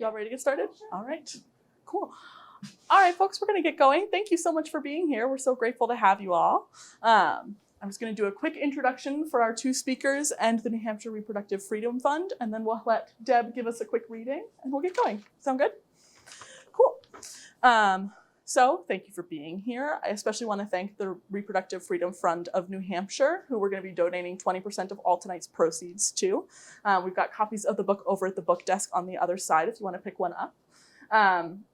Y'all ready to get started? All right, cool. All right, folks, we're going to get going. Thank you so much for being here. We're so grateful to have you all. I'm just going to do a quick introduction for our two speakers and the New Hampshire Reproductive Freedom Fund, and then we'll let Deb give us a quick reading, and we'll get going. Sound good? Cool. So thank you for being here. I especially want to thank the Reproductive Freedom Fund of New Hampshire, who we're going to be donating 20% of all tonight's proceeds to. We've got copies of the book over at the book desk on the other side if you want to pick one up.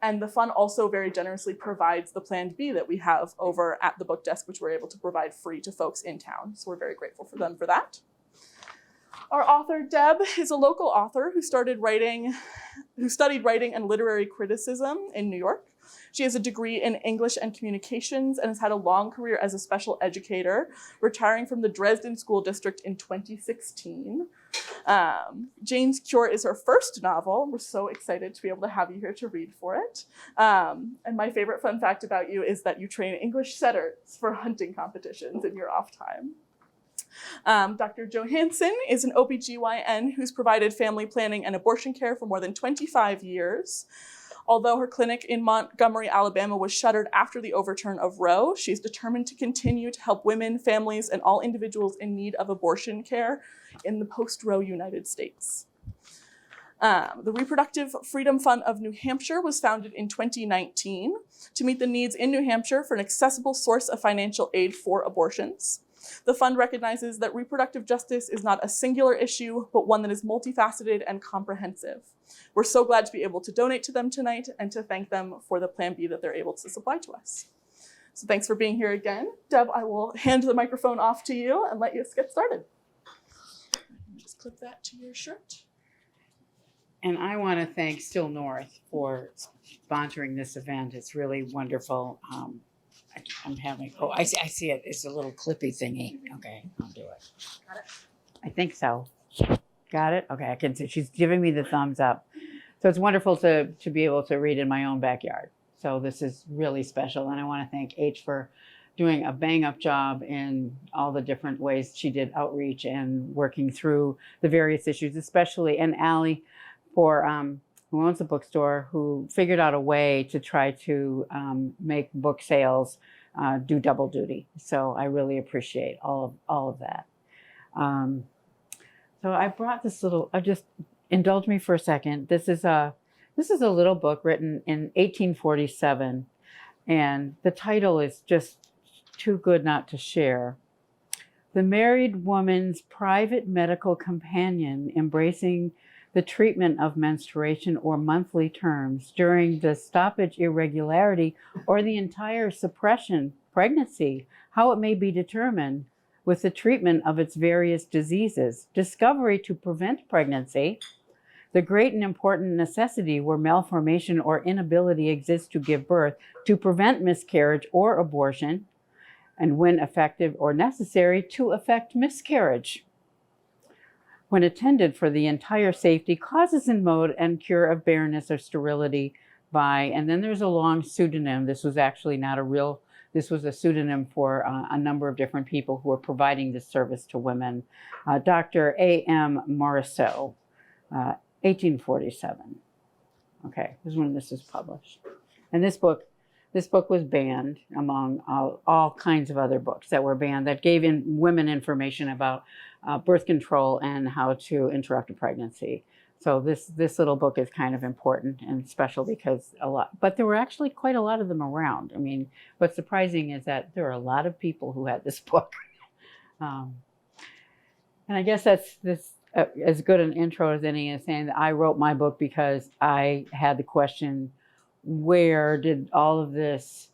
And the fund also very generously provides the Plan B that we have over at the book desk, which we're able to provide free to folks in town. So we're very grateful for them for that. Our author, Deb, is a local author who studied writing and literary criticism in New York. She has a degree in English and communications and has had a long career as a special educator, retiring from the Dresden School District in 2016. Jane's Cure is her first novel. We're so excited to be able to have you here to read for it. And my favorite fun fact about you is that you train English setters for hunting competitions in your off time. Dr. Johannensen is an OBGYN who's provided family planning and abortion care for more than 25 years. Although her clinic in Montgomery, Alabama was shuttered after the overturn of Roe, she's determined to continue to help women, families, and all individuals in need of abortion care in the post-Roe United States. The Reproductive Freedom Fund of New Hampshire was founded in 2019 to meet the needs in New Hampshire for an accessible source of financial aid for abortions. The fund recognizes that reproductive justice is not a singular issue, but one that is multifaceted and comprehensive. We're so glad to be able to donate to them tonight and to thank them for the Plan B that they're able to supply to us. So thanks for being here again. Deb, I will hand the microphone off to you and let you get started. Just clip that to your shirt. And I want to thank Still North for sponsoring this event. It's really wonderful. I'm having, I see it. It's a little clippy thingy. Okay, I'll do it. Got it? I think so. Got it? Okay, I can see. She's giving me the thumbs up. So it's wonderful to be able to read in my own backyard. So this is really special. And I want to thank H for doing a bang-up job in all the different ways she did outreach and working through the various issues, especially, and Allie for who owns the bookstore, who figured out a way to try to make book sales do double duty. So I really appreciate all of that. So I brought this little. Just indulge me for a second. This is a little book written in 1847, and the title is just too good not to share. The Married Woman's Private Medical Companion, Embracing the Treatment of Menstruation or Monthly Terms During the Stoppage Irregularity or the Entire Suppression Pregnancy, How It May Be Determined with the Treatment of Its Various Diseases, Discovery to Prevent Pregnancy, the Great and Important Necessity where Malformation or Inability exists to give birth, to prevent miscarriage or abortion, and when effective or necessary, to effect miscarriage. When attended for the entire safety, causes and mode and cure of barrenness or sterility by, and then there's a long pseudonym. This was actually not a real, this was a pseudonym for a number of different people who were providing this service to women. Dr. A.M. Morisseau, 1847. Okay, this is when this is published. And this book was banned among all kinds of other books that were banned that gave women information about birth control and how to interrupt a pregnancy. So this little book is kind of important and special because but there were actually quite a lot of them around. I mean, what's surprising is that there are a lot of people who had this book. And I guess that's as good an intro as any is saying that I wrote my book because I had the question, where did all of this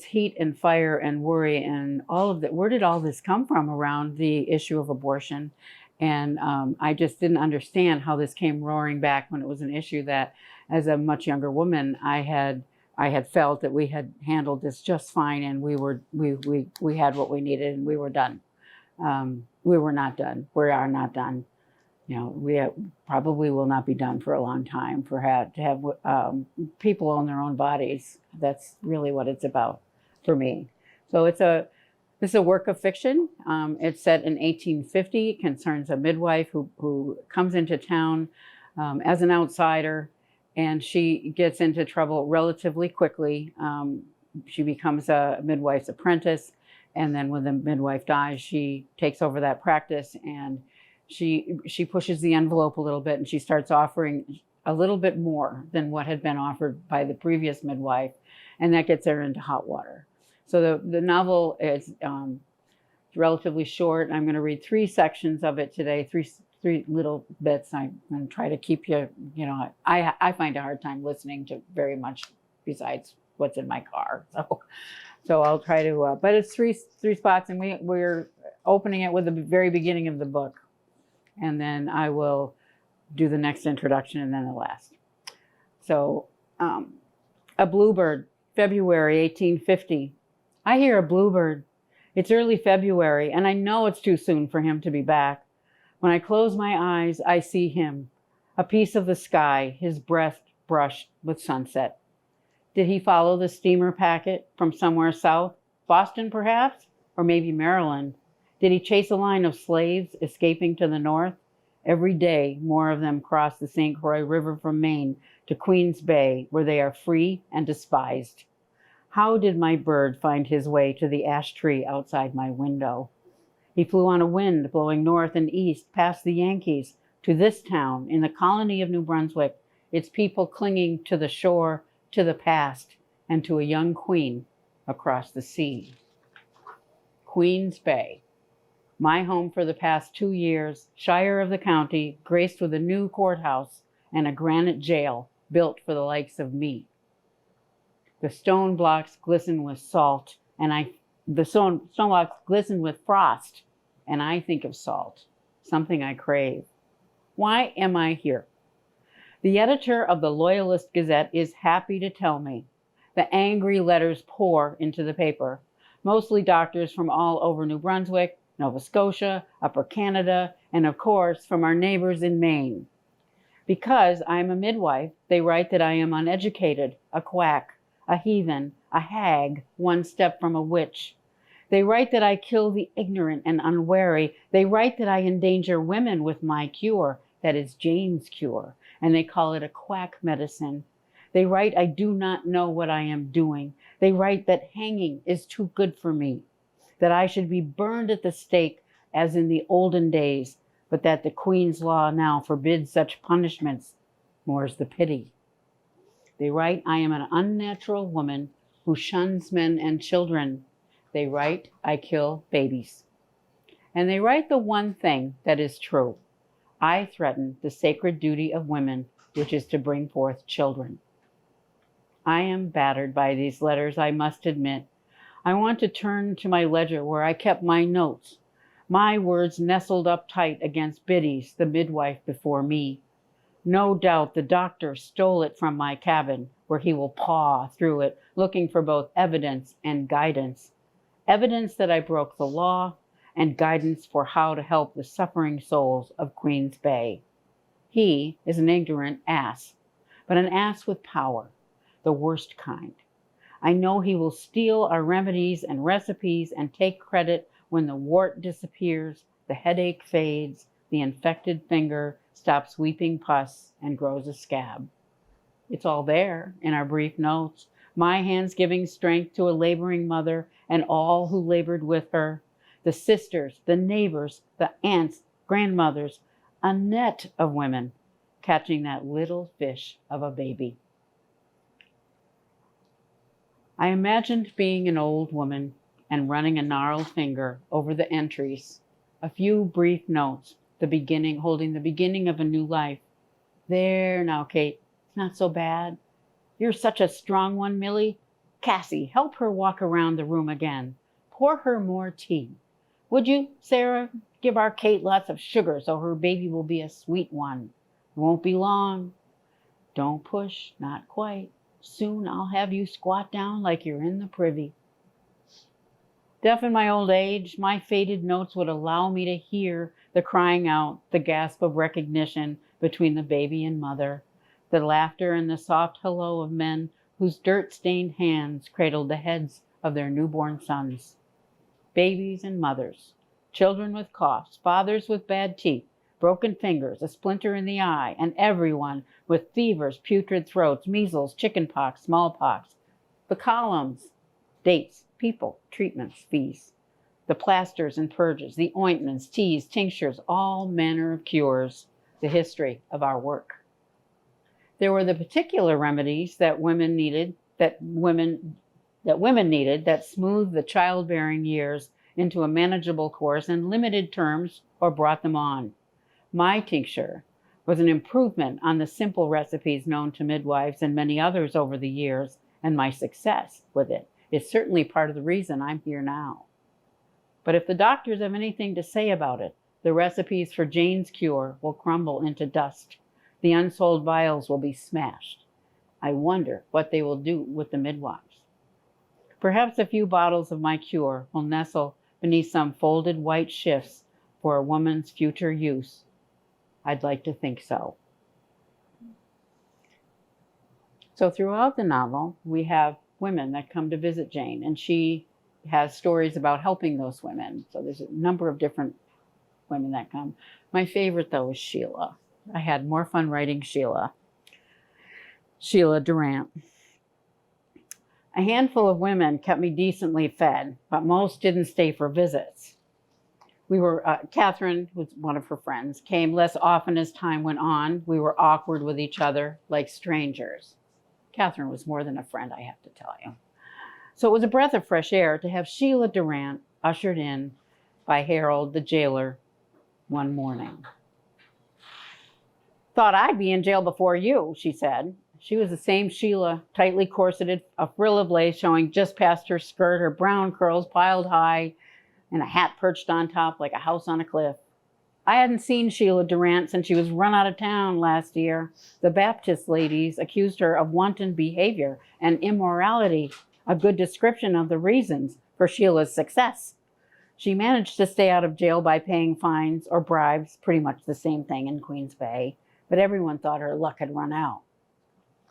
heat and fire and worry and where did all this come from around the issue of abortion? And I just didn't understand how this came roaring back when it was an issue that, as a much younger woman, I had felt that we had handled this just fine and we had what we needed and we were done. We were not done. We are not done. You know, we probably will not be done for a long time. To have people own their own bodies, that's really what it's about for me. So it's a work of fiction. It's set in 1850. It concerns a midwife who comes into town as an outsider, and she gets into trouble relatively quickly. She becomes a midwife's apprentice, and then when the midwife dies, she takes over that practice, and she pushes the envelope a little bit, and she starts offering a little bit more than what had been offered by the previous midwife, and that gets her into hot water. So the novel is relatively short. I'm going to read 3 sections of it today, three little bits. I'm going to try to keep you, I find a hard time listening to very much besides what's in my car. So I'll try to, but it's three spots, and we're opening it with the very beginning of the book. And then I will do the next introduction and then the last. So, a bluebird, February 1850. I hear a bluebird. It's early February, and I know it's too soon for him to be back. When I close my eyes, I see him, a piece of the sky, his breast brushed with sunset. Did he follow the steamer packet from somewhere south? Boston, perhaps? Or maybe Maryland? Did he chase a line of slaves escaping to the north? Every day, more of them cross the St. Croix River from Maine to Queens Bay, where they are free and despised. How did my bird find his way to the ash tree outside my window? He flew on a wind blowing north and east past the Yankees to this town in the colony of New Brunswick, its people clinging to the shore, to the past, and to a young queen across the sea. Queens Bay, my home for the past 2 years, shire of the county, graced with a new courthouse and a granite jail built for the likes of me. The stone blocks glisten with salt, and the stone blocks glisten with frost, and I think of salt, something I crave. Why am I here? The editor of the Loyalist Gazette is happy to tell me. The angry letters pour into the paper, mostly doctors from all over New Brunswick, Nova Scotia, Upper Canada, and of course from our neighbors in Maine. Because I am a midwife, they write that I am uneducated, a quack, a heathen, a hag, one step from a witch. They write that I kill the ignorant and unwary. They write that I endanger women with my cure, that is Jane's cure, and they call it a quack medicine. They write I do not know what I am doing. They write that hanging is too good for me, that I should be burned at the stake as in the olden days, but that the Queen's law now forbids such punishments, more's the pity. They write I am an unnatural woman who shuns men and children. They write I kill babies. And they write the one thing that is true. I threaten the sacred duty of women, which is to bring forth children. I am battered by these letters, I must admit. I want to turn to my ledger where I kept my notes, my words nestled up tight against Biddy's, the midwife before me. No doubt the doctor stole it from my cabin, where he will paw through it, looking for both evidence and guidance. Evidence that I broke the law, and guidance for how to help the suffering souls of Queens Bay. He is an ignorant ass, but an ass with power, the worst kind. I know he will steal our remedies and recipes and take credit when the wart disappears, the headache fades, the infected finger stops weeping pus and grows a scab. It's all there in our brief notes. My hands giving strength to a laboring mother and all who labored with her, the sisters, the neighbors, the aunts, grandmothers, a net of women catching that little fish of a baby. I imagined being an old woman and running a gnarled finger over the entries, a few brief notes, the beginning, holding the beginning of a new life. There now, Kate, it's not so bad. You're such a strong one, Millie. Cassie, help her walk around the room again. Pour her more tea. Would you, Sarah, give our Kate lots of sugar so her baby will be a sweet one. It won't be long. Don't push, not quite. Soon I'll have you squat down like you're in the privy. Deaf in my old age, my faded notes would allow me to hear the crying out, the gasp of recognition between the baby and mother, the laughter and the soft hello of men whose dirt-stained hands cradled the heads of their newborn sons. Babies and mothers, children with coughs, fathers with bad teeth, broken fingers, a splinter in the eye, and everyone with fevers, putrid throats, measles, chickenpox, smallpox. The columns, dates, people, treatments, fees. The plasters and purges, the ointments, teas, tinctures, all manner of cures, the history of our work. There were the particular remedies that women needed, that smoothed the childbearing years into a manageable course in limited terms or brought them on. My tincture was an improvement on the simple recipes known to midwives and many others over the years, and my success with it is certainly part of the reason I'm here now. But if the doctors have anything to say about it, the recipes for Jane's cure will crumble into dust. The unsold vials will be smashed. I wonder what they will do with the midwives. Perhaps a few bottles of my cure will nestle beneath some folded white shifts for a woman's future use. I'd like to think so. So throughout the novel, we have women that come to visit Jane, and she has stories about helping those women. So there's a number of different women that come. My favorite, though, is Sheila. I had more fun writing Sheila. Sheila Durant. A handful of women kept me decently fed, but most didn't stay for visits. Catherine, who's one of her friends, came less often as time went on. We were awkward with each other, like strangers. Catherine was more than a friend, I have to tell you. So it was a breath of fresh air to have Sheila Durant ushered in by Harold, the jailer, one morning. Thought I'd be in jail before you, she said. She was the same Sheila, tightly corseted, a frill of lace showing just past her skirt, her brown curls piled high, and a hat perched on top like a house on a cliff. I hadn't seen Sheila Durant since she was run out of town last year. The Baptist ladies accused her of wanton behavior and immorality, a good description of the reasons for Sheila's success. She managed to stay out of jail by paying fines or bribes, pretty much the same thing in Queens Bay, but everyone thought her luck had run out.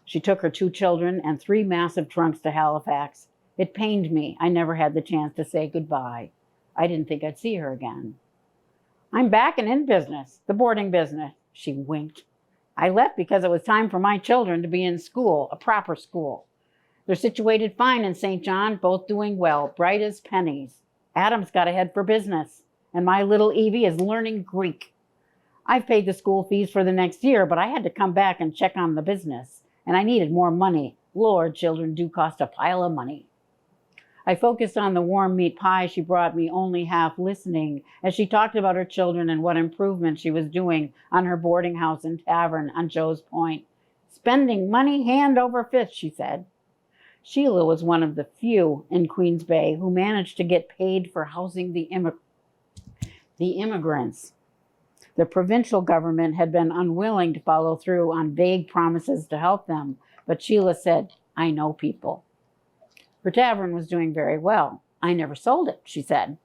She took her 2 children and 3 massive trunks to Halifax. It pained me. I never had the chance to say goodbye. I didn't think I'd see her again. I'm back and in business, the boarding business, she winked. I left because it was time for my children to be in school, a proper school. They're situated fine in St. John, both doing well, bright as pennies. Adam's got a head for business, and my little Evie is learning Greek. I've paid the school fees for the next year, but I had to come back and check on the business, and I needed more money. Lord, children do cost a pile of money. I focused on the warm meat pie she brought me, only half listening, as she talked about her children and what improvements she was doing on her boarding house and tavern on Joe's Point. Spending money hand over fist, she said. Sheila was one of the few in Queens Bay who managed to get paid for housing the immigrants. The provincial government had been unwilling to follow through on vague promises to help them, but Sheila said, I know people. Her tavern was doing very well. I never sold it, she said.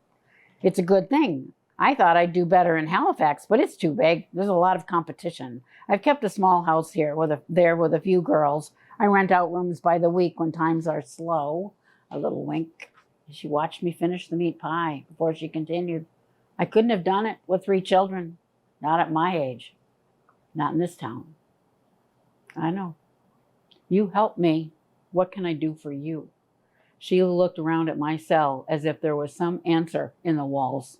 It's a good thing. I thought I'd do better in Halifax, but it's too big. There's a lot of competition. I've kept a small house here with a few girls. I rent out rooms by the week when times are slow. A little wink. She watched me finish the meat pie before she continued. I couldn't have done it with 3 children. Not at my age. Not in this town. I know. You helped me. What can I do for you? Sheila looked around at my cell as if there was some answer in the walls.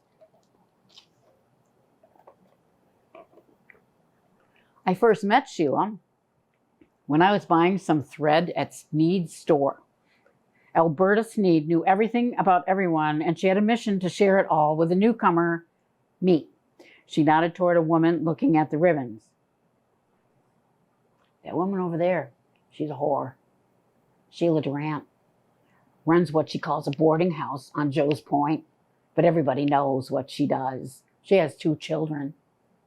I first met Sheila when I was buying some thread at Sneed's store. Alberta Sneed knew everything about everyone, and she had a mission to share it all with a newcomer, me. She nodded toward a woman looking at the ribbons. That woman over there, she's a whore. Sheila Durant. Runs what she calls a boarding house on Joe's Point, but everybody knows what she does. She has 2 children.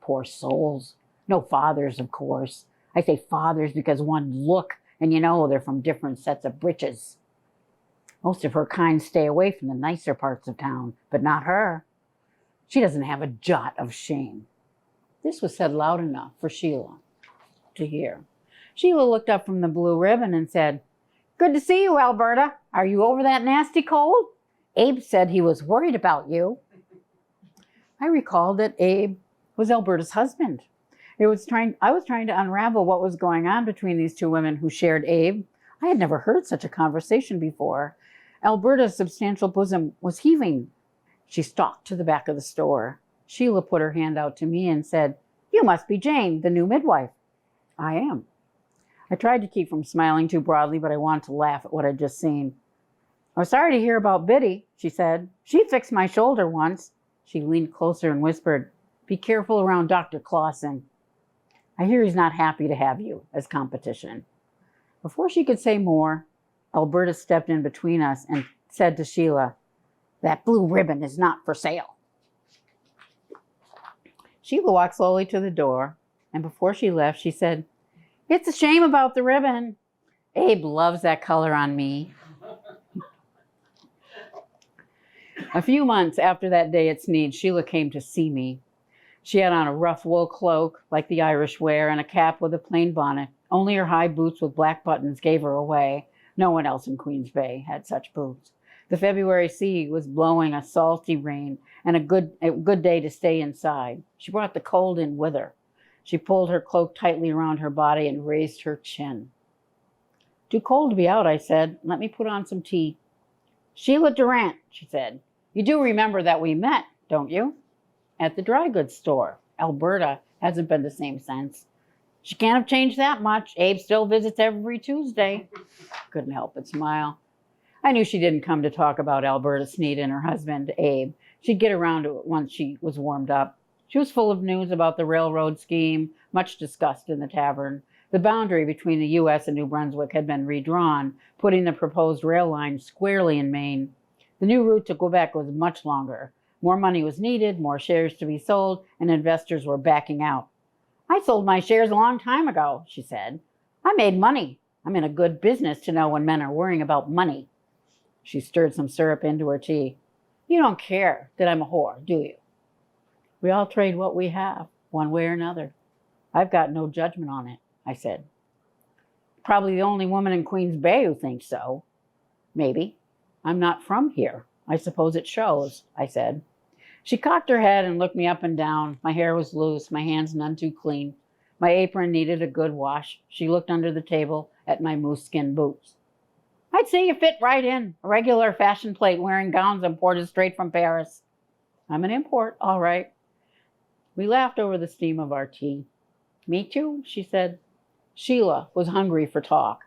Poor souls. No fathers, of course. I say fathers because one look, and you know they're from different sets of britches. Most of her kind stay away from the nicer parts of town, but not her. She doesn't have a jot of shame. This was said loud enough for Sheila to hear. Sheila looked up from the blue ribbon and said, Good to see you, Alberta. Are you over that nasty cold? Abe said he was worried about you. I recalled that Abe was Alberta's husband. I was trying to unravel what was going on between these two women who shared Abe. I had never heard such a conversation before. Alberta's substantial bosom was heaving. She stalked to the back of the store. Sheila put her hand out to me and said, "You must be Jane, the new midwife." "I am." I tried to keep from smiling too broadly, but I wanted to laugh at what I'd just seen. "I was sorry to hear about Biddy," she said. "She fixed my shoulder once." She leaned closer and whispered, "Be careful around Dr. Clausen. I hear he's not happy to have you as competition." Before she could say more, Alberta stepped in between us and said to Sheila, "That blue ribbon is not for sale." Sheila walked slowly to the door, and before she left, she said, "It's a shame about the ribbon. Abe loves that color on me." A few months after that day at Sneed, Sheila came to see me. She had on a rough wool cloak, like the Irish wear, and a cap with a plain bonnet. Only her high boots with black buttons gave her away. No one else in Queens Bay had such boots. The February sea was blowing a salty rain, and a good day to stay inside. She brought the cold in with her. She pulled her cloak tightly around her body and raised her chin. "Too cold to be out," I said. "Let me put on some tea." "Sheila Durant," she said. "You do remember that we met, don't you?" "At the dry goods store. Alberta hasn't been the same since." "She can't have changed that much. Abe still visits every Tuesday." Couldn't help but smile. I knew she didn't come to talk about Alberta Sneed and her husband, Abe. She'd get around to it once she was warmed up. She was full of news about the railroad scheme, much discussed in the tavern. The boundary between the US and New Brunswick had been redrawn, putting the proposed rail line squarely in Maine. The new route to Quebec was much longer. More money was needed, more shares to be sold, and investors were backing out. "I sold my shares a long time ago," she said. "I made money. I'm in a good business to know when men are worrying about money." She stirred some syrup into her tea. "You don't care that I'm a whore, do you?" "We all trade what we have, one way or another. I've got no judgment on it," I said. "Probably the only woman in Queens Bay who thinks so." "Maybe. I'm not from here. I suppose it shows," I said. She cocked her head and looked me up and down. My hair was loose, my hands none too clean. My apron needed a good wash. She looked under the table at my moose skin boots. "I'd say you fit right in. A regular fashion plate wearing gowns imported straight from Paris." "I'm an import, all right." We laughed over the steam of our tea. "Me too," she said. Sheila was hungry for talk.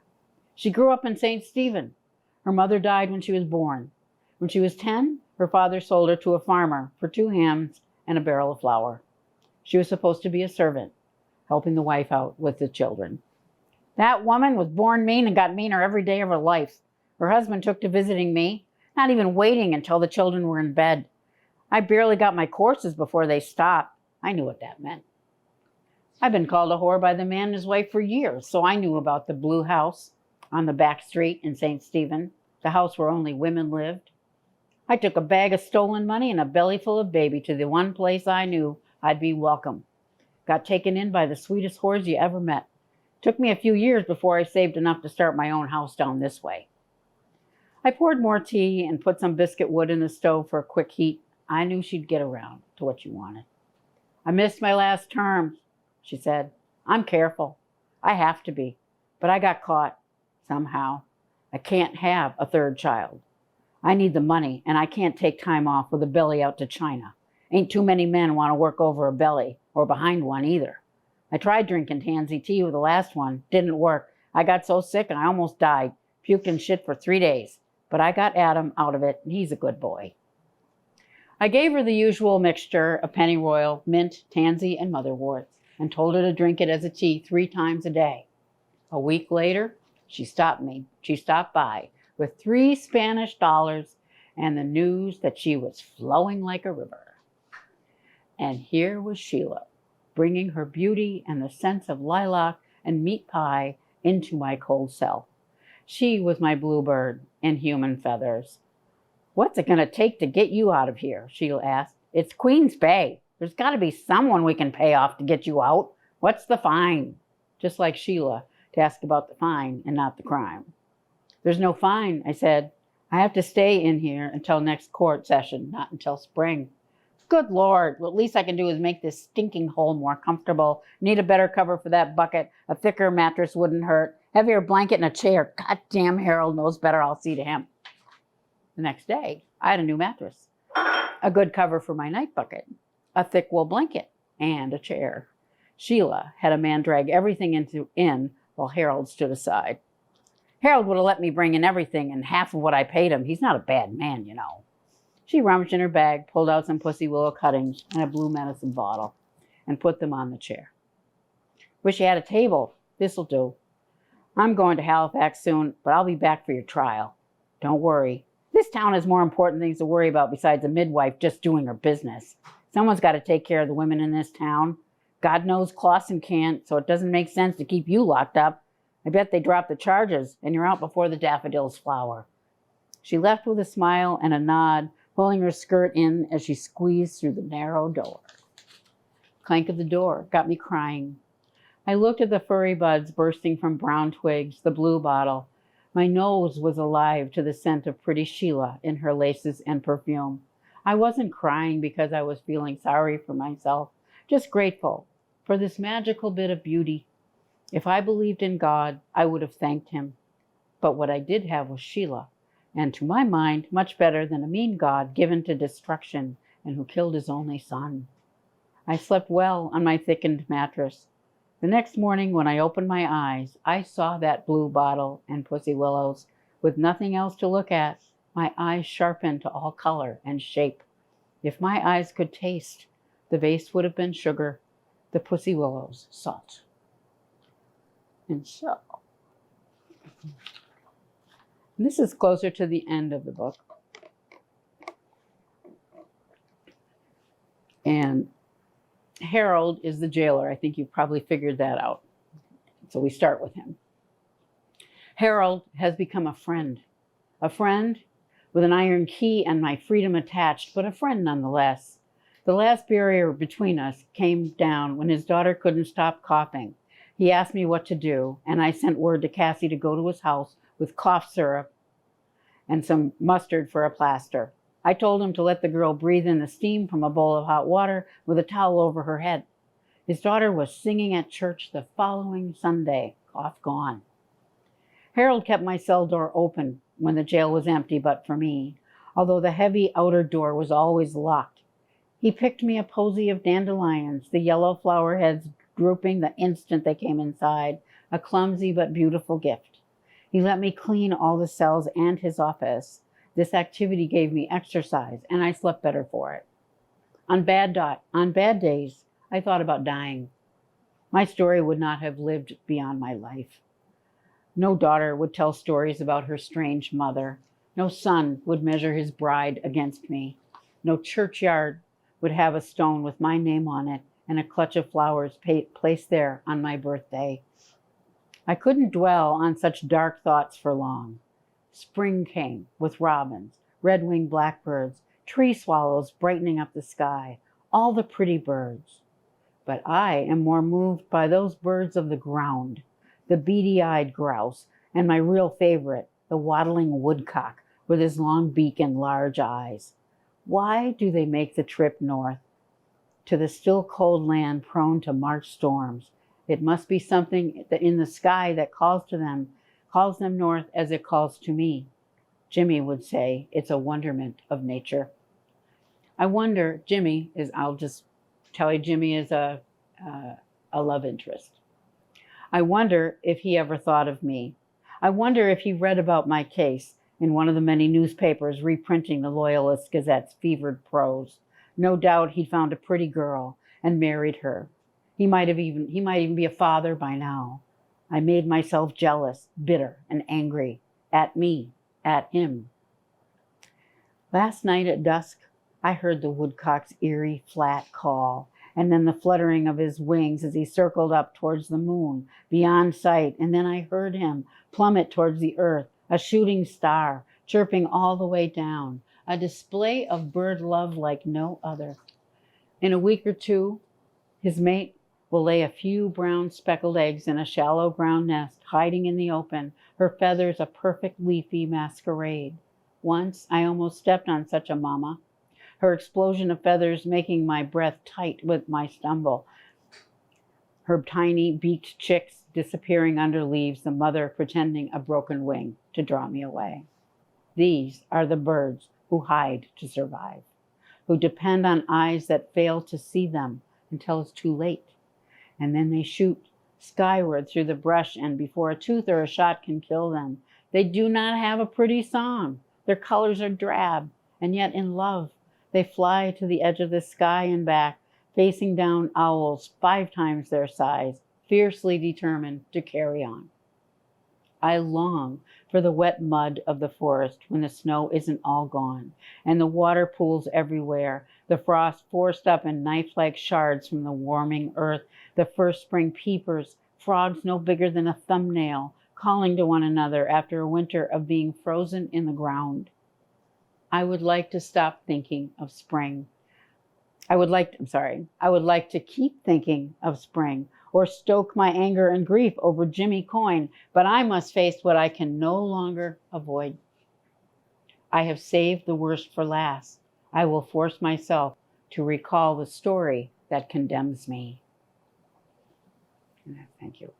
She grew up in St. Stephen. Her mother died when she was born. When she was 10, her father sold her to a farmer for 2 hams and a barrel of flour. She was supposed to be a servant, helping the wife out with the children. "That woman was born mean and got meaner every day of her life. Her husband took to visiting me, not even waiting until the children were in bed. I barely got my courses before they stopped. I knew what that meant. I've been called a whore by the man and his wife for years, so I knew about the blue house on the back street in St. Stephen, the house where only women lived. I took a bag of stolen money and a belly full of baby to the one place I knew I'd be welcome. Got taken in by the sweetest whores you ever met. Took me a few years before I saved enough to start my own house down this way." I poured more tea and put some biscuit wood in the stove for a quick heat. I knew she'd get around to what you wanted. "I missed my last term," she said. "I'm careful. I have to be. But I got caught. Somehow. I can't have a 3rd child. I need the money, and I can't take time off with a belly out to China. Ain't too many men want to work over a belly, or behind one either. I tried drinking tansy tea with the last one. Didn't work. I got so sick I almost died. Puked and shit for 3 days. But I got Adam out of it, and he's a good boy." I gave her the usual mixture of pennyroyal, mint, tansy, and motherwort, and told her to drink it as a tea 3 times a day. A week later, she stopped by with 3 Spanish dollars and the news that she was flowing like a river. And here was Sheila, bringing her beauty and the sense of lilac and meat pie into my cold cell. She was my bluebird in human feathers. "What's it going to take to get you out of here?" Sheila asked. "It's Queens Bay. There's got to be someone we can pay off to get you out. What's the fine?" Just like Sheila, to ask about the fine and not the crime. "There's no fine," I said. "I have to stay in here until next court session, not until spring." Good Lord, what least I can do is make this stinking hole more comfortable. Need a better cover for that bucket. A thicker mattress wouldn't hurt. Heavier blanket and a chair. Goddamn, Harold knows better. I'll see to him. The next day, I had a new mattress, a good cover for my night bucket, a thick wool blanket, and a chair. Sheila had a man drag everything in while Harold stood aside. Harold would have let me bring in everything and half of what I paid him. He's not a bad man, you know. She rummaged in her bag, pulled out some pussy willow cuttings and a blue medicine bottle, and put them on the chair. Wish you had a table. This'll do. I'm going to Halifax soon, but I'll be back for your trial. Don't worry. This town has more important things to worry about besides a midwife just doing her business. Someone's got to take care of the women in this town. God knows Clausen can't, so it doesn't make sense to keep you locked up. I bet they dropped the charges, and you're out before the daffodils flower. She left with a smile and a nod, pulling her skirt in as she squeezed through the narrow door. Clank of the door got me crying. I looked at the furry buds bursting from brown twigs, the blue bottle. My nose was alive to the scent of pretty Sheila in her laces and perfume. I wasn't crying because I was feeling sorry for myself, just grateful for this magical bit of beauty. If I believed in God, I would have thanked him. But what I did have was Sheila, and to my mind, much better than a mean God given to destruction and who killed his only son. I slept well on my thickened mattress. The next morning when I opened my eyes, I saw that blue bottle and pussy willows. With nothing else to look at, my eyes sharpened to all color and shape. If my eyes could taste, the vase would have been sugar, the pussy willows salt. And so, this is closer to the end of the book. And Harold is the jailer. I think you've probably figured that out. So we start with him. Harold has become a friend with an iron key and my freedom attached, but a friend nonetheless. The last barrier between us came down when his daughter couldn't stop coughing. He asked me what to do, and I sent word to Cassie to go to his house with cough syrup and some mustard for a plaster. I told him to let the girl breathe in the steam from a bowl of hot water with a towel over her head. His daughter was singing at church the following Sunday, cough gone. Harold kept my cell door open when the jail was empty but for me, although the heavy outer door was always locked. He picked me a posy of dandelions, the yellow flower heads drooping the instant they came inside, a clumsy but beautiful gift. He let me clean all the cells and his office. This activity gave me exercise, and I slept better for it. On bad days, I thought about dying. My story would not have lived beyond my life. No daughter would tell stories about her strange mother. No son would measure his bride against me. No churchyard would have a stone with my name on it and a clutch of flowers placed there on my birthday. I couldn't dwell on such dark thoughts for long. Spring came with robins, red-winged blackbirds, tree swallows brightening up the sky, all the pretty birds. But I am more moved by those birds of the ground, the beady-eyed grouse, and my real favorite, the waddling woodcock with his long beak and large eyes. Why do they make the trip north, to the still cold land prone to March storms? It must be something in the sky that calls them north as it calls to me. Jimmy would say it's a wonderment of nature. I wonder, I'll just tell you, Jimmy is a love interest. I wonder if he ever thought of me. I wonder if he read about my case in one of the many newspapers reprinting the Loyalist Gazette's fevered prose. No doubt he'd found a pretty girl and married her. He might even be a father by now. I made myself jealous, bitter, and angry at me, at him. Last night at dusk, I heard the woodcock's eerie, flat call, and then the fluttering of his wings as he circled up towards the moon, beyond sight, and then I heard him plummet towards the earth, a shooting star, chirping all the way down, a display of bird love like no other. In a week or two, his mate will lay a few brown speckled eggs in a shallow ground nest, hiding in the open, her feathers a perfect leafy masquerade. Once I almost stepped on such a mama. her explosion of feathers making my breath tight with my stumble, her tiny beaked chicks disappearing under leaves, the mother pretending a broken wing to draw me away. These are the birds who hide to survive, who depend on eyes that fail to see them until it's too late. And then they shoot skyward through the brush, and before a tooth or a shot can kill them, they do not have a pretty song. Their colors are drab, and yet in love, they fly to the edge of the sky and back, facing down owls 5 times their size, fiercely determined to carry on. I long for the wet mud of the forest when the snow isn't all gone, and the water pools everywhere, the frost forced up in knife-like shards from the warming earth, the first spring peepers, frogs no bigger than a thumbnail, calling to one another after a winter of being frozen in the ground. I would like to stop thinking of spring. I would like to keep thinking of spring, or stoke my anger and grief over Jimmy Coyne, but I must face what I can no longer avoid. I have saved the worst for last. I will force myself to recall the story that condemns me. Thank you.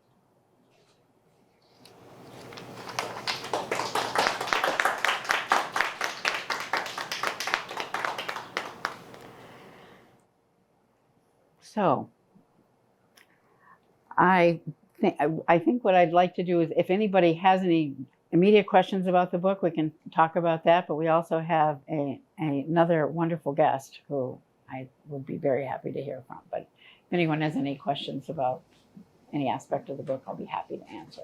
So, I think what I'd like to do is, if anybody has any immediate questions about the book, we can talk about that. But we also have another wonderful guest who I would be very happy to hear from. But if anyone has any questions about any aspect of the book, I'll be happy to answer.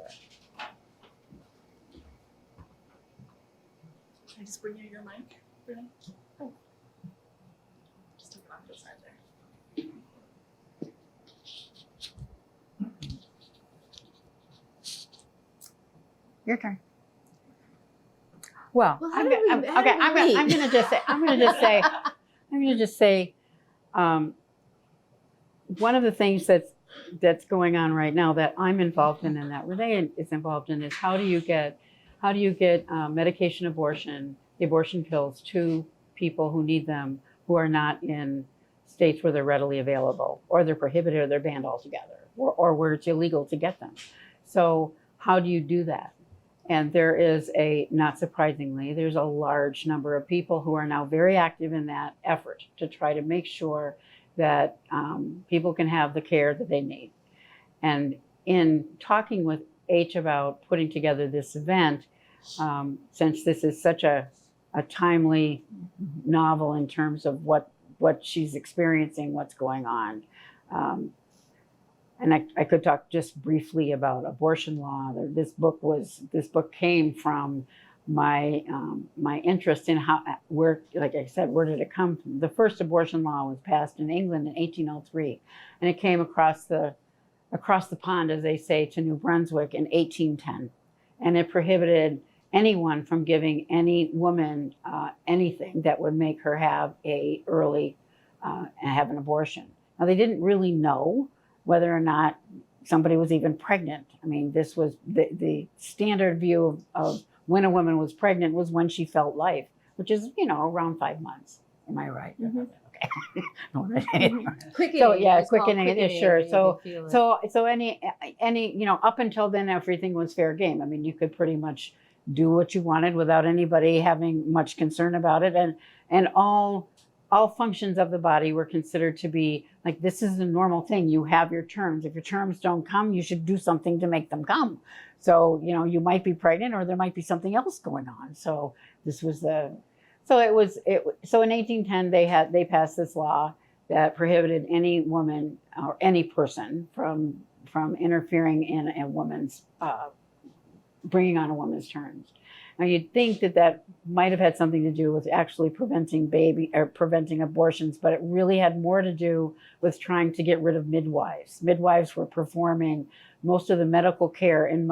Can I just bring you your mic, Renee? Oh. Just take it off the side there. Your turn. Well, I'm going to just say, one of the things that's going on right now that I'm involved in and that Renee is involved in is how do you get medication abortion, the abortion pills, to people who need them, who are not in states where they're readily available, or they're prohibited, or they're banned altogether, or where it's illegal to get them. So how do you do that? And there is not surprisingly, there's a large number of people who are now very active in that effort to try to make sure that people can have the care that they need. And in talking with H about putting together this event, since this is such a timely novel in terms of what she's experiencing, what's going on, and I could talk just briefly about abortion law. This book came from my interest in like I said, where did it come from? The first abortion law was passed in England in 1803, and it came across the pond, as they say, to New Brunswick in 1810, and it prohibited anyone from giving any woman anything that would make her have an abortion. Now, they didn't really know whether or not somebody was even pregnant. I mean, this was the standard view of when a woman was pregnant was when she felt life, which is, around 5 months. Am I right? Mm-hmm. Okay. Quickening. So yeah, quickening. Sure. So any up until then, everything was fair game. I mean, you could pretty much do what you wanted without anybody having much concern about it, and all functions of the body were considered to be like, this is the normal thing. You have your terms. If your terms don't come, you should do something to make them come. So, you might be pregnant, or there might be something else going on. So this was so in 1810, they passed this law that prohibited any woman or any person from interfering in a woman's, bringing on a woman's terms. Now, you'd think that might have had something to do with actually preventing abortions, but it really had more to do with trying to get rid of midwives. Midwives were performing most of the medical care in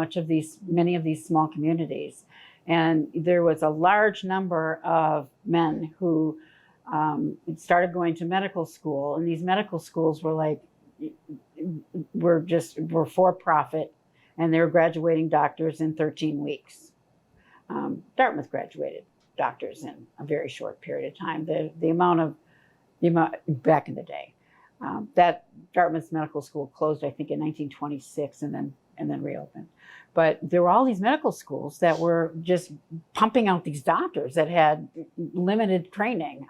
many of these small communities. And there was a large number of men who started going to medical school, and these medical schools were for profit, and they were graduating doctors in 13 weeks. Dartmouth graduated. doctors in a very short period of time. The amount back in the day, that Dartmouth's medical school closed, I think, in 1926, and then reopened. But there were all these medical schools that were just pumping out these doctors that had limited training.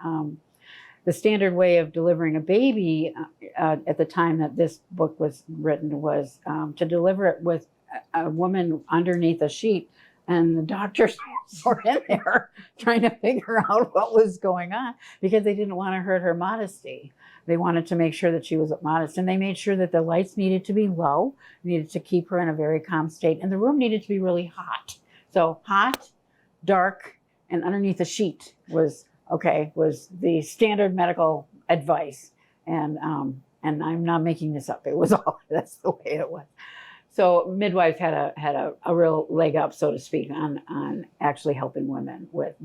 The standard way of delivering a baby at the time that this book was written was to deliver it with a woman underneath a sheet, and the doctors were in there trying to figure out what was going on because they didn't want to hurt her modesty. They wanted to make sure that she was modest, and they made sure that the lights needed to be low, needed to keep her in a very calm state, and the room needed to be really hot. So hot, dark, and underneath a sheet was the standard medical advice. And I'm not making this up. It was that's the way it was. So midwives had a real leg up, so to speak, on actually helping women with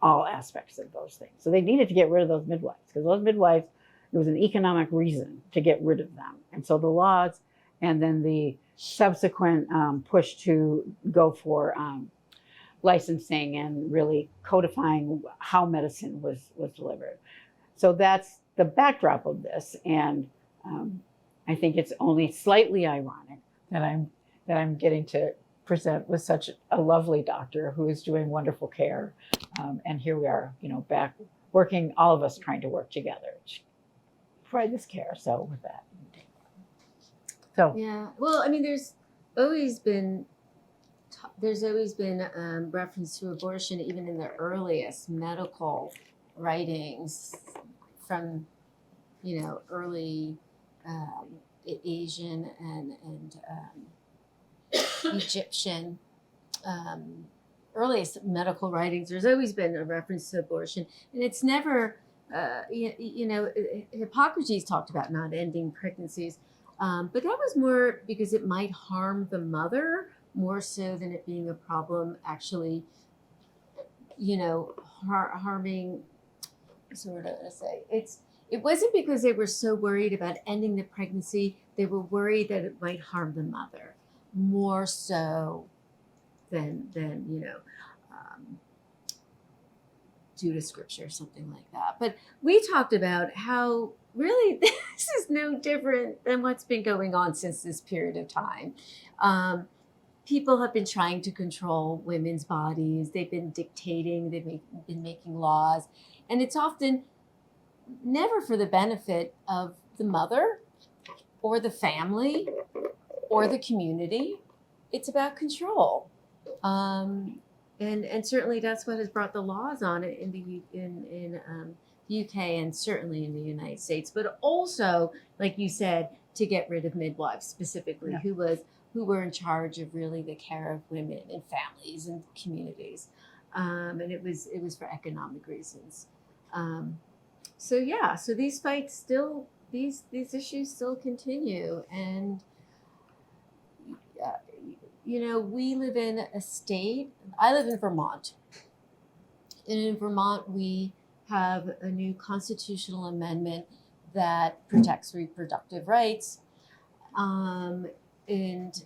all aspects of those things. So they needed to get rid of those midwives, because those midwives, it was an economic reason to get rid of them. And so the laws and then the subsequent push to go for licensing and really codifying how medicine was delivered. So that's the backdrop of this. And I think it's only slightly ironic that I'm getting to present with such a lovely doctor who is doing wonderful care. And here we are, back working, all of us trying to work together to provide this care. So with that. So. Yeah, well, I mean, there's always been reference to abortion even in the earliest medical writings from, early Asian and Egyptian earliest medical writings. There's always been a reference to abortion, and it's never, Hippocrates talked about not ending pregnancies, but that was more because it might harm the mother more so than it being a problem actually, harming, sort of say. It wasn't because they were so worried about ending the pregnancy. They were worried that it might harm the mother more so than due to scripture or something like that. But we talked about how really this is no different than what's been going on since this period of time. People have been trying to control women's bodies. They've been dictating, they've been making laws, and it's often never for the benefit of the mother or the family or the community. It's about control. And certainly that's what has brought the laws on it in the UK and certainly in the United States, but also, like you said, to get rid of midwives specifically, Yeah. who were in charge of really the care of women and families and communities. And it was for economic reasons. So these fights still, these issues still continue. And, we live in a state, I live in Vermont. And in Vermont, we have a new constitutional amendment that protects reproductive rights. And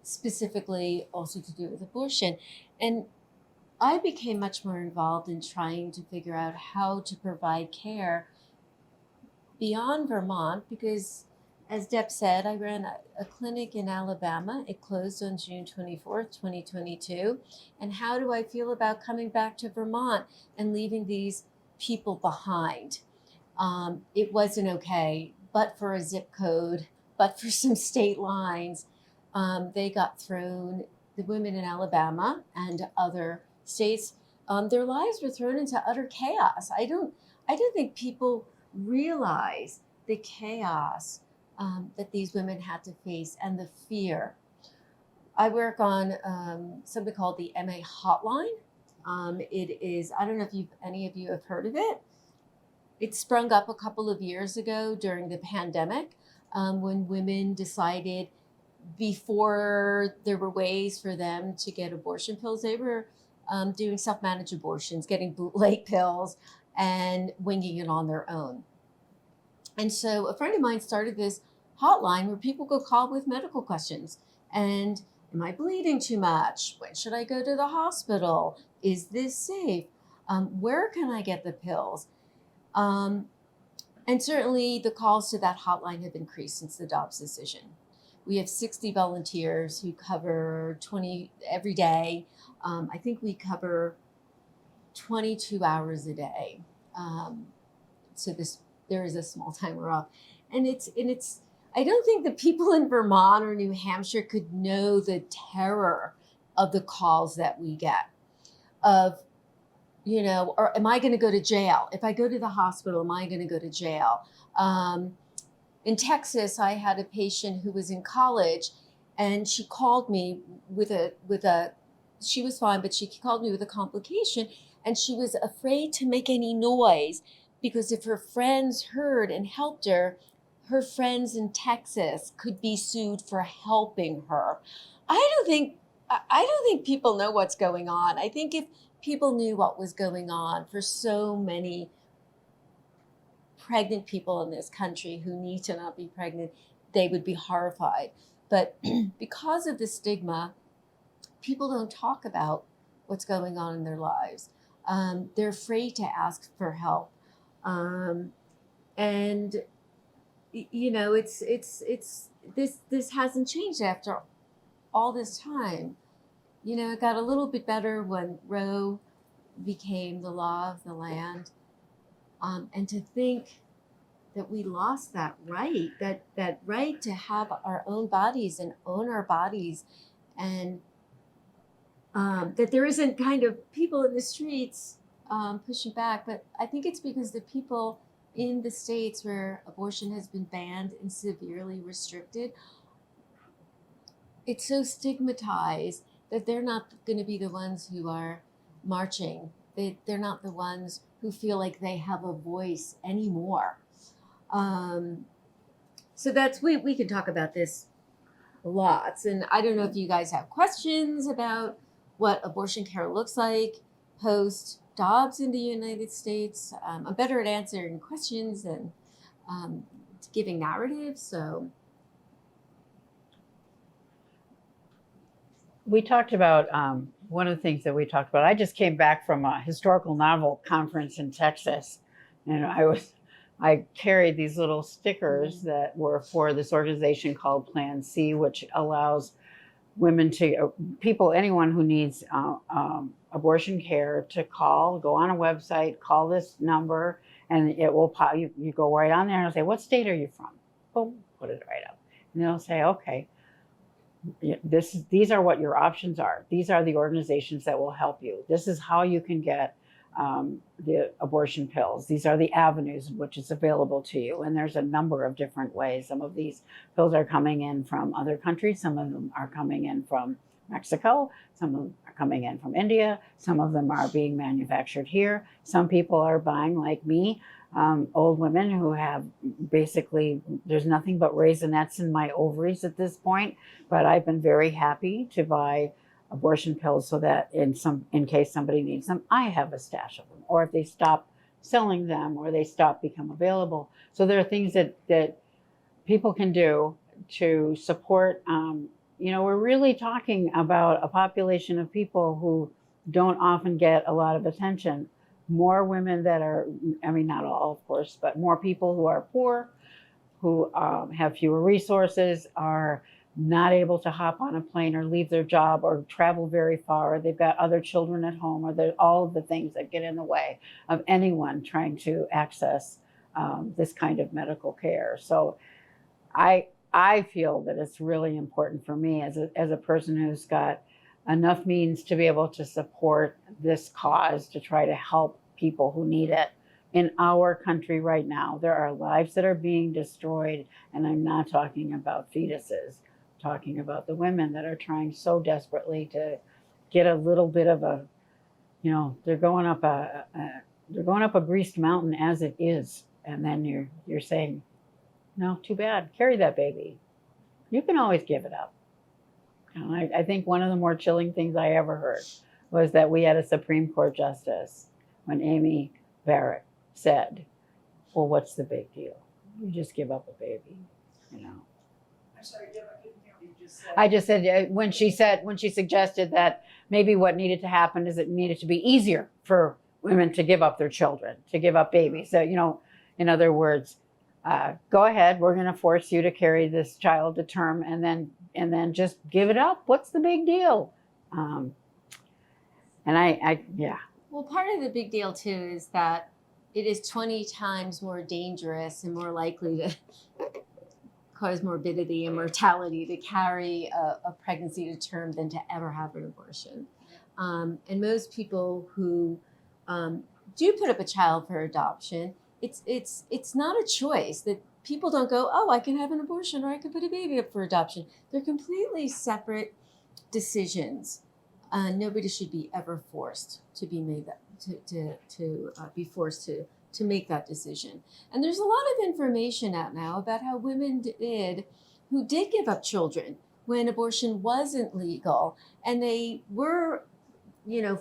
specifically also to do with abortion. And I became much more involved in trying to figure out how to provide care beyond Vermont, because as Deb said, I ran a clinic in Alabama. It closed on June 24th, 2022. And how do I feel about coming back to Vermont and leaving these people behind? It wasn't okay, but for a zip code, but for some state lines, they got thrown, the women in Alabama and other states, their lives were thrown into utter chaos. I don't think people realize the chaos that these women had to face and the fear. I work on something called the MA Hotline. It is, I don't know if any of you have heard of it. It sprung up a couple of years ago during the pandemic when women decided, before there were ways for them to get abortion pills, they were doing self-managed abortions, getting bootleg pills and winging it on their own. And so a friend of mine started this hotline where people go call with medical questions. And am I bleeding too much? When should I go to the hospital? Is this safe? Where can I get the pills? And certainly the calls to that hotline have increased since the Dobbs decision. We have 60 volunteers who cover 20 every day. I think we cover 22 hours a day. So there is a small timer off. And it's I don't think the people in Vermont or New Hampshire could know the terror of the calls that we get of, or am I going to go to jail? If I go to the hospital, am I going to go to jail? In Texas, I had a patient who was in college, and she called me she was fine, but she called me with a complication, and she was afraid to make any noise because if her friends heard and helped her, her friends in Texas could be sued for helping her. I don't think people know what's going on. I think if people knew what was going on for so many pregnant people in this country who need to not be pregnant, they would be horrified. But because of the stigma, people don't talk about what's going on in their lives. They're afraid to ask for help. And this hasn't changed after all this time. It got a little bit better when Roe became the law of the land. And to think that we lost that right, that right to have our own bodies and own our bodies, and that there isn't kind of people in the streets pushing back. But I think it's because the people in the states where abortion has been banned and severely restricted, it's so stigmatized that they're not going to be the ones who are marching. They're not the ones who feel like they have a voice anymore. So we can talk about this lots. And I don't know if you guys have questions about what abortion care looks like post Dobbs in the United States. I'm better at answering questions than giving narratives. So we talked about one of the things that we talked about. I just came back from a historical novel conference in Texas, and I carried these little stickers that were for this organization called Plan C, which allows women anyone who needs abortion care to go on a website, call this number, and it will pop. You go right on there and it'll say, "What state are you from?" Boom, put it right up, and they'll say, "Okay, these are what your options are. These are the organizations that will help you. This is how you can get the abortion pills. These are the avenues in which it's available to you." And there's a number of different ways. Some of these pills are coming in from other countries. Some of them are coming in from Mexico. Some of them are coming in from India. Some of them are being manufactured here. Some people are buying, like me, old women who have basically, there's nothing but raisinettes in my ovaries at this point, but I've been very happy to buy abortion pills so that in case somebody needs them, I have a stash of them, or if they stop selling them or they stop become available. So there are things that people can do to support. We're really talking about a population of people who don't often get a lot of attention. More women that are, not all, of course, but more people who are poor, who have fewer resources, are not able to hop on a plane or leave their job or travel very far. They've got other children at home, or all of the things that get in the way of anyone trying to access this kind of medical care. So I feel that it's really important for me as a person who's got enough means to be able to support this cause, to try to help people who need it. In our country right now, there are lives that are being destroyed, and I'm not talking about fetuses. I'm talking about the women that are trying so desperately to get a little bit of they're going up a greased mountain as it is, and then you're saying, no, too bad, carry that baby. You can always give it up. I think one of the more chilling things I ever heard was that we had a Supreme Court justice when Amy Barrett said, well, what's the big deal? You just give up a baby, I'm sorry, Jim, I couldn't hear what you just said. I just said when she suggested that maybe what needed to happen is it needed to be easier for women to give up their children, to give up babies. So, in other words, go ahead, we're going to force you to carry this child to term, and then just give it up. What's the big deal? Yeah. Well, part of the big deal too is that it is 20 times more dangerous and more likely to cause morbidity and mortality to carry a pregnancy to term than to ever have an abortion. And most people who do put up a child for adoption, it's not a choice. That people don't go, oh, I can have an abortion or I can put a baby up for adoption. They're completely separate decisions. Nobody should be ever forced to be made that be forced to make that decision. And there's a lot of information out now about how women who did give up children when abortion wasn't legal, and they were,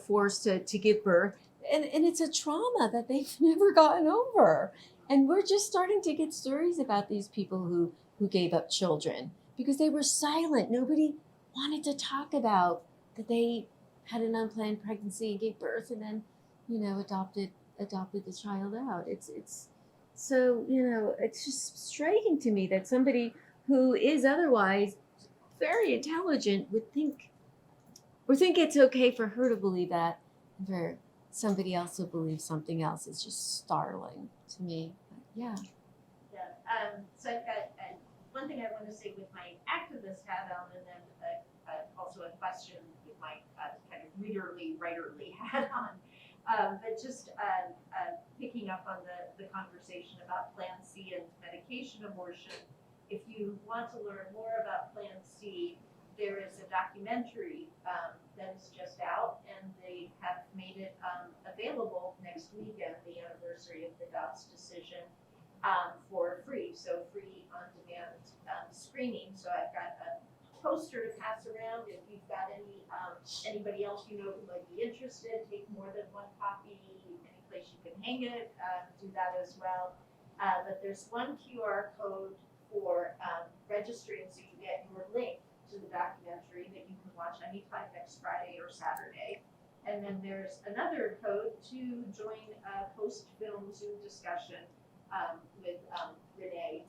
forced to give birth, and it's a trauma that they've never gotten over. And we're just starting to get stories about these people who gave up children because they were silent. Nobody wanted to talk about that they had an unplanned pregnancy and gave birth and then, adopted the child out. It's so, it's just striking to me that somebody who is otherwise very intelligent would think it's okay for her to believe that, and for somebody else to believe something else. Is just startling to me. But yeah. So I've got one thing I want to say with my activist hat on, and then also a question with my kind of writerly hat on. But just picking up on the conversation about Plan C and medication abortion, if you want to learn more about Plan C, there is a documentary that is just out, and they have made it available next weekend, the anniversary of the Dobbs decision, for free. So free on-demand screening. So I've got a poster to pass around. If you've got anybody else who might be interested, take more than one copy. Any place you can hang it, do that as well. But there's one QR code for registering, so you get your link to the documentary that you can watch anytime next Friday or Saturday. And then there's another code to join a post-film Zoom discussion with Renee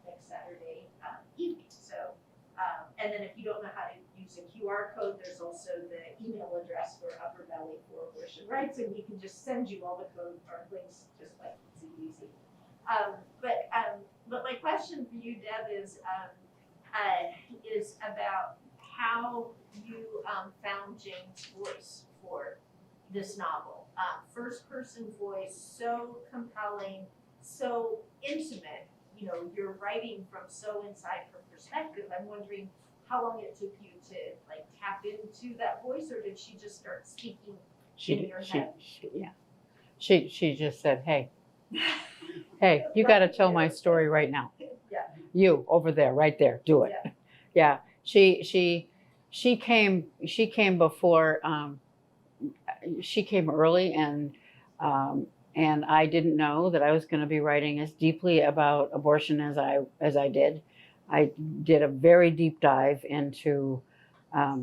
next Saturday evening. So, and then if you don't know how to use a QR code, there's also the email address for Upper Valley for Abortion Rights, and we can just send you all the code or links, just like it's easy. But my question for you, Deb, is about how you found Jane's voice for this novel. First person voice, so compelling, so intimate. You're writing from so inside her perspective. I'm wondering how long it took you to tap into that voice, or did she just start speaking in your head? She just said, hey, you got to tell my story right now. Yeah. You over there, right there, do it. Yeah. She came before. She came early, and I didn't know that I was going to be writing as deeply about abortion as I did. I did a very deep dive into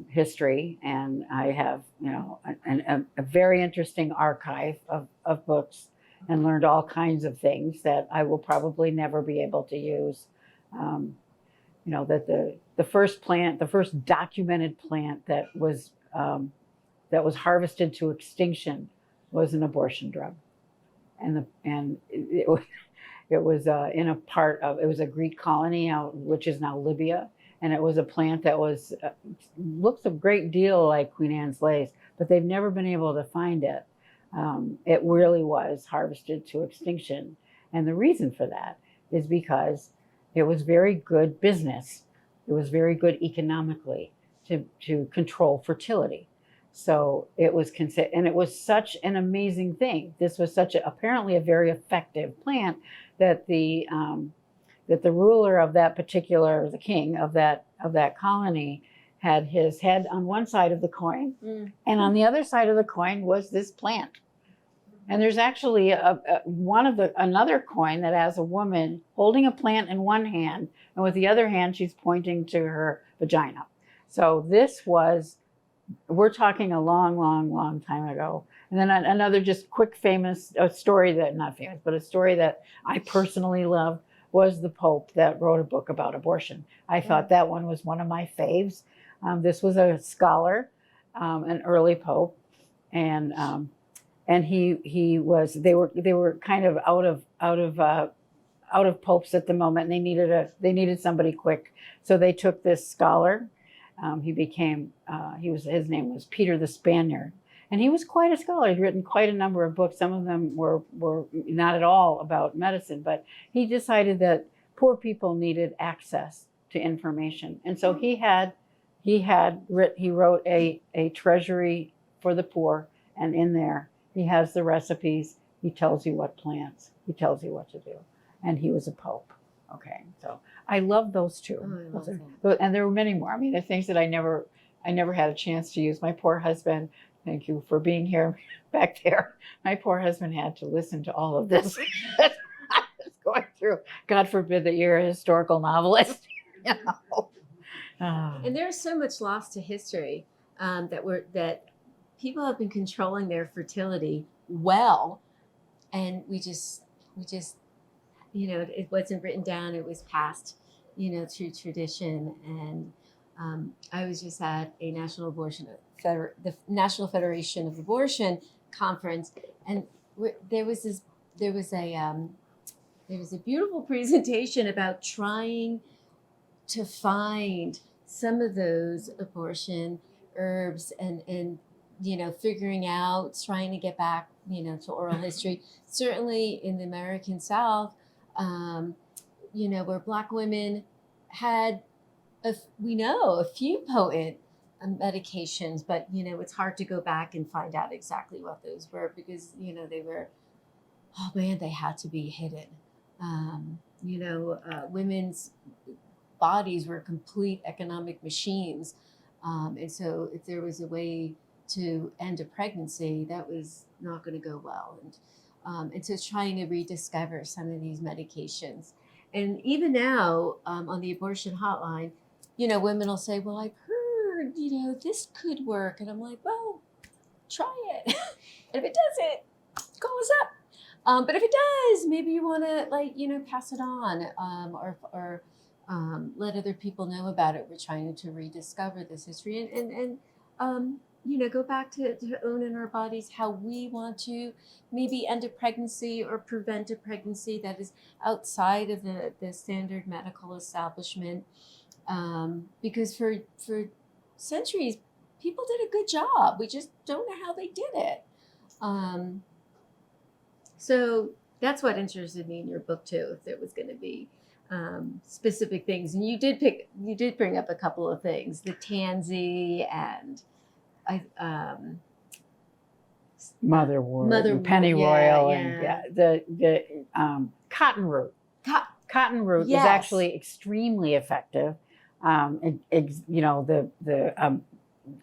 history, and I have a very interesting archive of books, and learned all kinds of things that I will probably never be able to use. That the first documented plant that was harvested to extinction was an abortion drug, and it was in a part of, it was a Greek colony out, which is now Libya, and it was a plant that looks a great deal like Queen Anne's lace, but they've never been able to find it. It really was harvested to extinction, and the reason for that is because it was very good business. It was very good economically to control fertility. So it was and it was such an amazing thing. This was apparently a very effective plant that the ruler of that particular, the king of that colony, had his head on one side of the coin, and on the other side of the coin was this plant. And there's actually another coin that has a woman holding a plant in one hand, and with the other hand she's pointing to her vagina. So we're talking a long, long, long time ago. And then another just quick famous story that, not famous, but a story that I personally loved was the Pope that wrote a book about abortion. I thought that one was one of my faves. This was a scholar, an early Pope, and they were kind of out of popes at the moment, and they needed somebody quick. So they took this scholar. His name was Peter the Spaniard, and he was quite a scholar. He'd written quite a number of books. Some of them were not at all about medicine, but he decided that poor people needed access to information, and so he wrote a treasury for the poor, and in there he has the recipes. He tells you what plants. He tells you what to do, and he was a pope. Okay, so I love those two. Oh, I love that. And there were many more. I mean, the things that I never had a chance to use. My poor husband, thank you for being here back there. My poor husband had to listen to all of this. I was going through. God forbid that you're a historical novelist. You know? And there's so much lost to history that people have been controlling their fertility well, and we just it wasn't written down, it was passed through tradition. And I was just at a the National Federation of Abortion conference, and there was a beautiful presentation about trying to find some of those abortion herbs and figuring out, trying to get back to oral history. Certainly in the American South, where Black women had a few potent medications, but it's hard to go back and find out exactly what those were, because they had to be hidden. Women's bodies were complete economic machines, and so if there was a way to end a pregnancy, that was not going to go well. And so trying to rediscover some of these medications. And even now, on the abortion hotline, women will say, well, I've heard, this could work. And I'm like, well, try it. And if it doesn't, call us up. But if it does, maybe you want to pass it on, or let other people know about it. We're trying to rediscover this history and go back to own in our bodies how we want to maybe end a pregnancy or prevent a pregnancy that is outside of the standard medical establishment. Because for centuries, people did a good job. We just don't know how they did it. So that's what interested me in your book too, if there was going to be specific things. And you did bring up a couple of things, the tansy and motherwort, pennyroyal, and the cotton root. Cotton root is actually extremely effective. The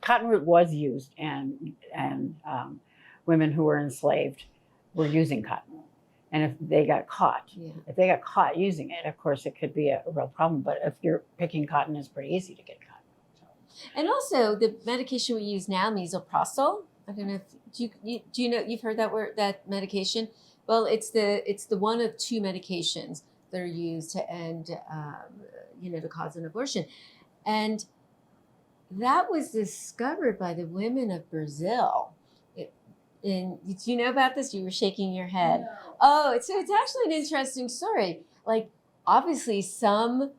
cotton root was used, and women who were enslaved were using cotton. And if they got caught using it, of course, it could be a real problem. But if you're picking cotton, it's pretty easy to get cotton. And also the medication we use now, misoprostol. I don't know if you've heard that medication. Well, it's the one of two medications that are used to end, to cause an abortion. And that was discovered by the women of Brazil. Do you know about this? You were shaking your head. No. Oh, it's actually an interesting story. Like, obviously some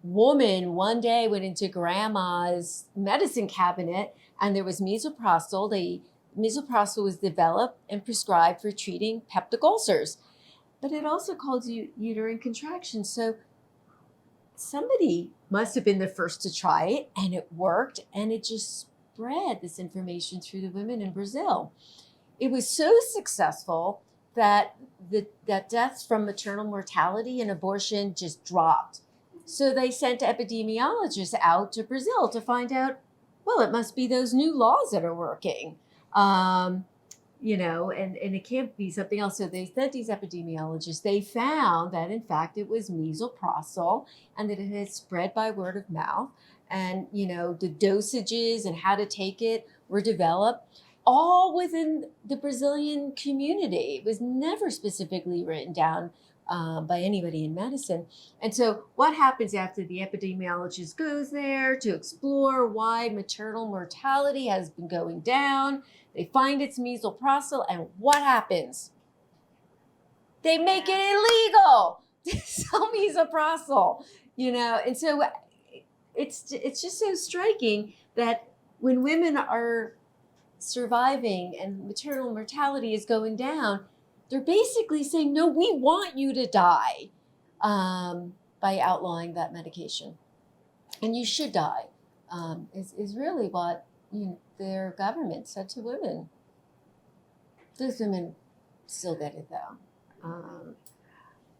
woman one day went into grandma's medicine cabinet and there was misoprostol. Misoprostol was developed and prescribed for treating peptic ulcers, but it also causes uterine contractions. So somebody must have been the first to try it, and it worked, and it just spread this information through the women in Brazil. It was so successful that that deaths from maternal mortality and abortion just dropped. So they sent epidemiologists out to Brazil to find out, well, it must be those new laws that are working, and it can't be something else. So they sent these epidemiologists. They found that, in fact, it was misoprostol and that it had spread by word of mouth. And, the dosages and how to take it were developed. all within the Brazilian community. It was never specifically written down by anybody in medicine. And so what happens after the epidemiologist goes there to explore why maternal mortality has been going down? They find it's misoprostol, and what happens? They make it illegal to sell misoprostol, you know? And so it's just so striking that when women are surviving and maternal mortality is going down, they're basically saying, no, we want you to die, by outlawing that medication. And you should die, is really what their government said to women. Those women still get it though.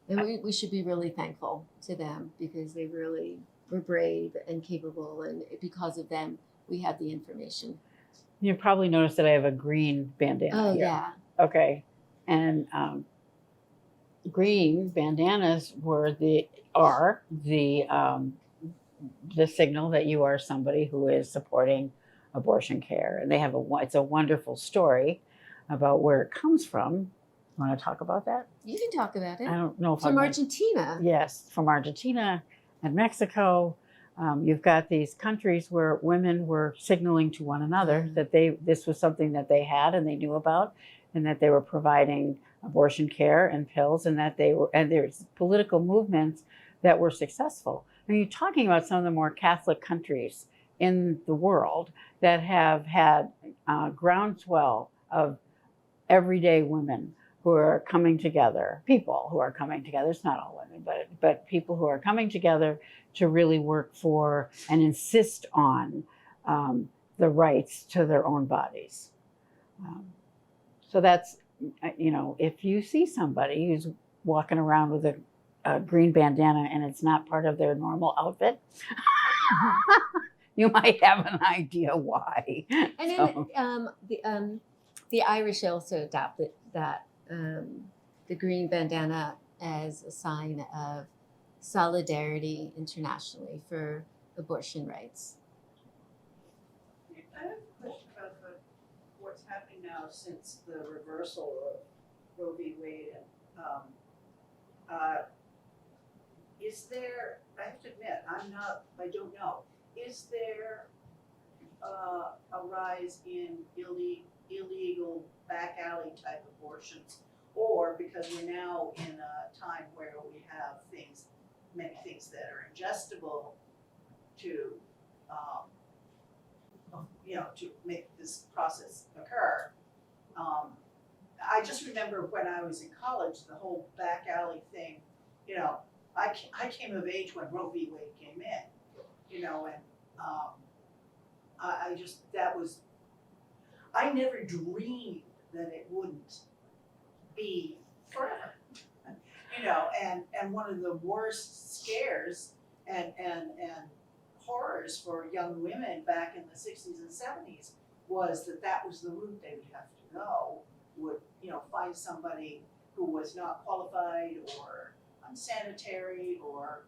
And we should be really thankful to them because they really were brave and capable. And because of them, we have the information. You probably noticed that I have a green bandana. Oh, here. yeah. Okay. And green bandanas are the signal that you are somebody who is supporting abortion care. And they have it's a wonderful story about where it comes from. You want to talk about that? You can talk about it. I don't know if From Argentina. Yes, from Argentina and Mexico. You've got these countries where women were signaling to one another that this was something that they had and they knew about, and that they were providing abortion care and pills, and that there's political movements that were successful. And you're talking about some of the more Catholic countries in the world that have had groundswell of everyday women who are coming together, people who are coming together. It's not all women, but people who are coming together to really work for and insist on the rights to their own bodies. So that's, if you see somebody who's walking around with a green bandana and it's not part of their normal outfit, you might have an idea why. And then the Irish also adopted that, the green bandana as a sign of solidarity internationally for abortion rights. I have a question about what's happening now since the reversal of Roe v. Wade. Is there, I have to admit, I don't know, is there a rise in illegal back alley type abortions? Or because we're now in a time where we have many things that are ingestible to to make this process occur. I just remember when I was in college, the whole back alley thing, I came of age when Roe v. Wade came in, and I never dreamed that it wouldn't be forever, and one of the worst scares and horrors for young women back in the 60s and 70s was that was the route they would have to go, find somebody who was not qualified or unsanitary or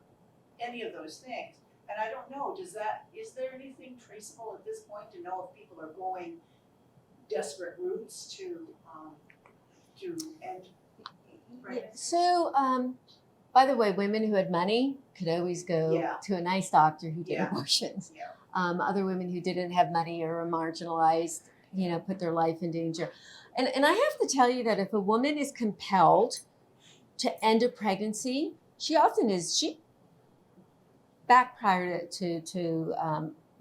any of those things. And I don't know, is there anything traceable at this point to know if people are going desperate routes to end pregnancy? So, by the way, women who had money could always go to a nice doctor who did abortions. Yeah. Other women who didn't have money or were marginalized, put their life in danger. And I have to tell you that if a woman is compelled to end a pregnancy, she often is. Back prior to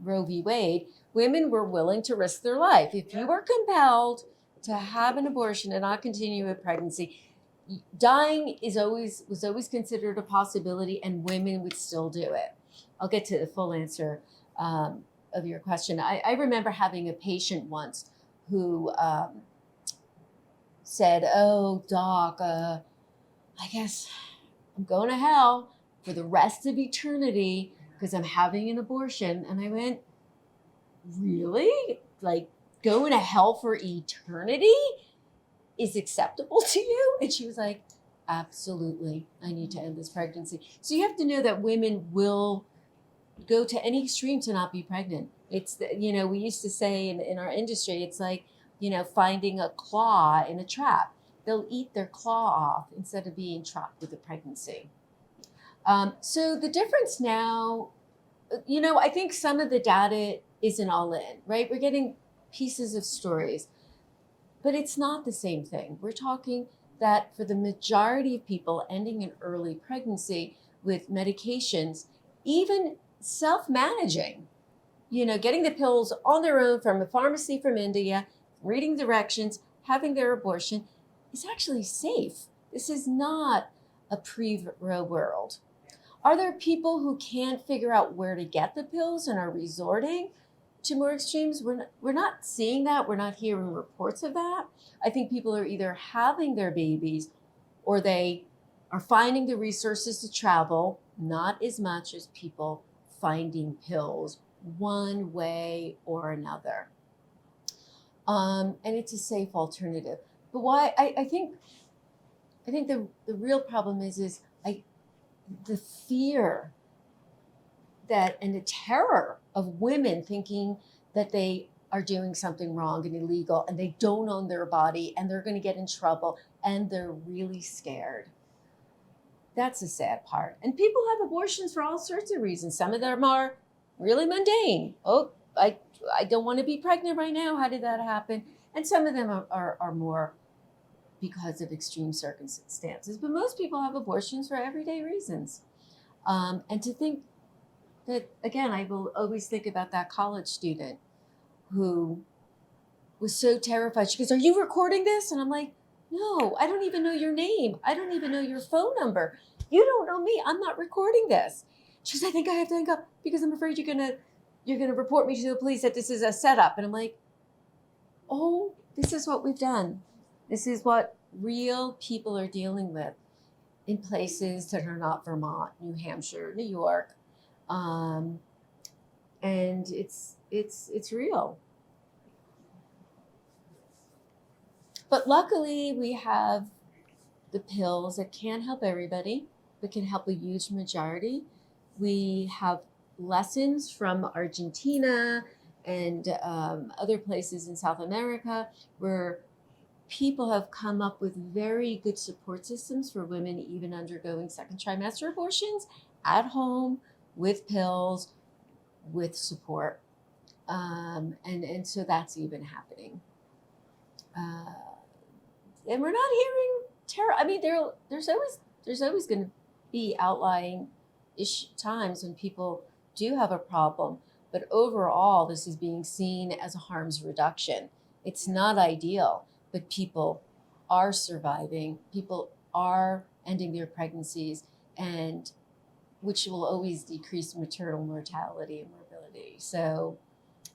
Roe v. Wade, women were willing to risk their life. If you were compelled to have an abortion and not continue a pregnancy, dying was always considered a possibility, and women would still do it. I'll get to the full answer of your question. I remember having a patient once who said, "Oh, doc, I guess I'm going to hell for the rest of eternity because I'm having an abortion." And I went, "Really? Like, going to hell for eternity is acceptable to you?" And she was like, "Absolutely. I need to end this pregnancy." So you have to know that women will go to any extreme to not be pregnant. It's, we used to say in our industry, it's like finding a claw in a trap. They'll eat their claw off instead of being trapped with a pregnancy. So the difference now, I think some of the data isn't all in, right? We're getting pieces of stories, but it's not the same thing. We're talking that for the majority of people ending an early pregnancy with medications, even self-managing, getting the pills on their own from a pharmacy from India, reading directions, having their abortion, is actually safe. This is not a pre-Roe world. Are there people who can't figure out where to get the pills and are resorting to more extremes? We're not seeing that. We're not hearing reports of that. I think people are either having their babies or they are finding the resources to travel, not as much as people finding pills one way or another. And it's a safe alternative. But why I think the real problem is the fear that and the terror of women thinking that they are doing something wrong and illegal and they don't own their body and they're going to get in trouble and they're really scared. That's the sad part. And people have abortions for all sorts of reasons. Some of them are really mundane. Oh, I don't want to be pregnant right now. How did that happen? And some of them are more because of extreme circumstances. But most people have abortions for everyday reasons. And to think that, again, I will always think about that college student who was so terrified. She goes, "Are you recording this?" And I'm like, "No, I don't even know your name. I don't even know your phone number. You don't know me. I'm not recording this." She goes, "I think I have to hang up because I'm afraid you're gonna report me to the police that this is a setup." And I'm like, oh, this is what we've done. This is what real people are dealing with in places that are not Vermont, New Hampshire, New York. And it's real. But luckily we have the pills that can help everybody, but can help a huge majority. We have lessons from Argentina and other places in South America where people have come up with very good support systems for women even undergoing second trimester abortions at home with pills, with support. And so that's even happening. And we're not hearing terror. I mean, there's always going to be outlying times when people do have a problem. But overall, this is being seen as a harms reduction. It's not ideal, but people are surviving. People are ending their pregnancies, and which will always decrease maternal mortality and morbidity. So,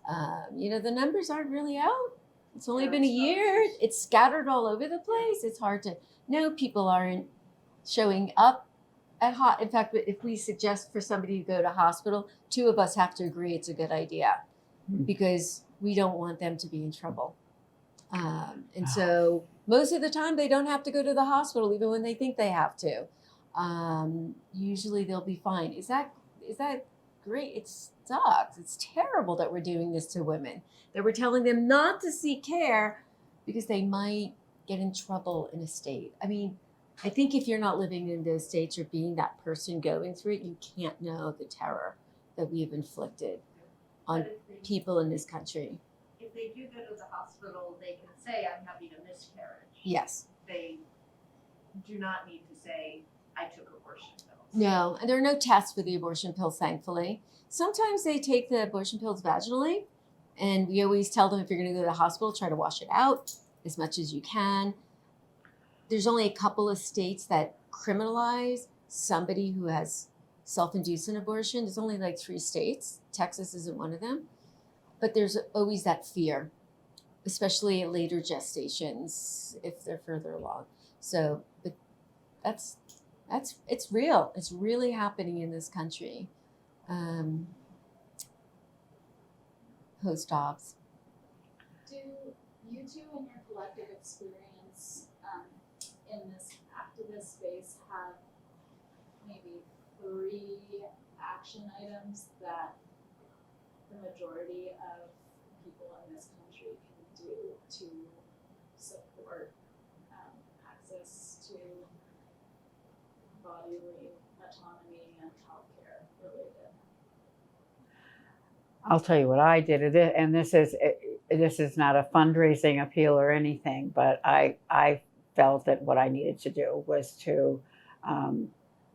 the numbers aren't really out. It's only been a year. It's scattered all over the place. It's hard to know. People aren't showing up at in fact, if we suggest for somebody to go to hospital, two of us have to agree it's a good idea because we don't want them to be in trouble. And so most of the time they don't have to go to the hospital even when they think they have to. Usually they'll be fine. Is that great? It sucks. It's terrible that we're doing this to women, that we're telling them not to seek care because they might get in trouble in a state. I mean, I think if you're not living in those states or being that person going through it, you can't know the terror that we've inflicted on people in this country. If they do go to the hospital, they can say, "I'm having a miscarriage." Yes. They do not need to say, "I took abortion pills." No, and there are no tests for the abortion pills, thankfully. Sometimes they take the abortion pills vaginally, and we always tell them if you're going to go to the hospital, try to wash it out as much as you can. There's only a couple of states that criminalize somebody who has self-induced an abortion. There's only like 3 states. Texas isn't one of them. But there's always that fear, especially at later gestations if they're further along. So, but it's real. It's really happening in this country. Host Dobbs. Do you two in your collective experience in this activist space have maybe 3 action items that the majority of people in this country can do to support access to bodily autonomy and healthcare related? I'll tell you what I did, and this is not a fundraising appeal or anything, but I felt that what I needed to do was to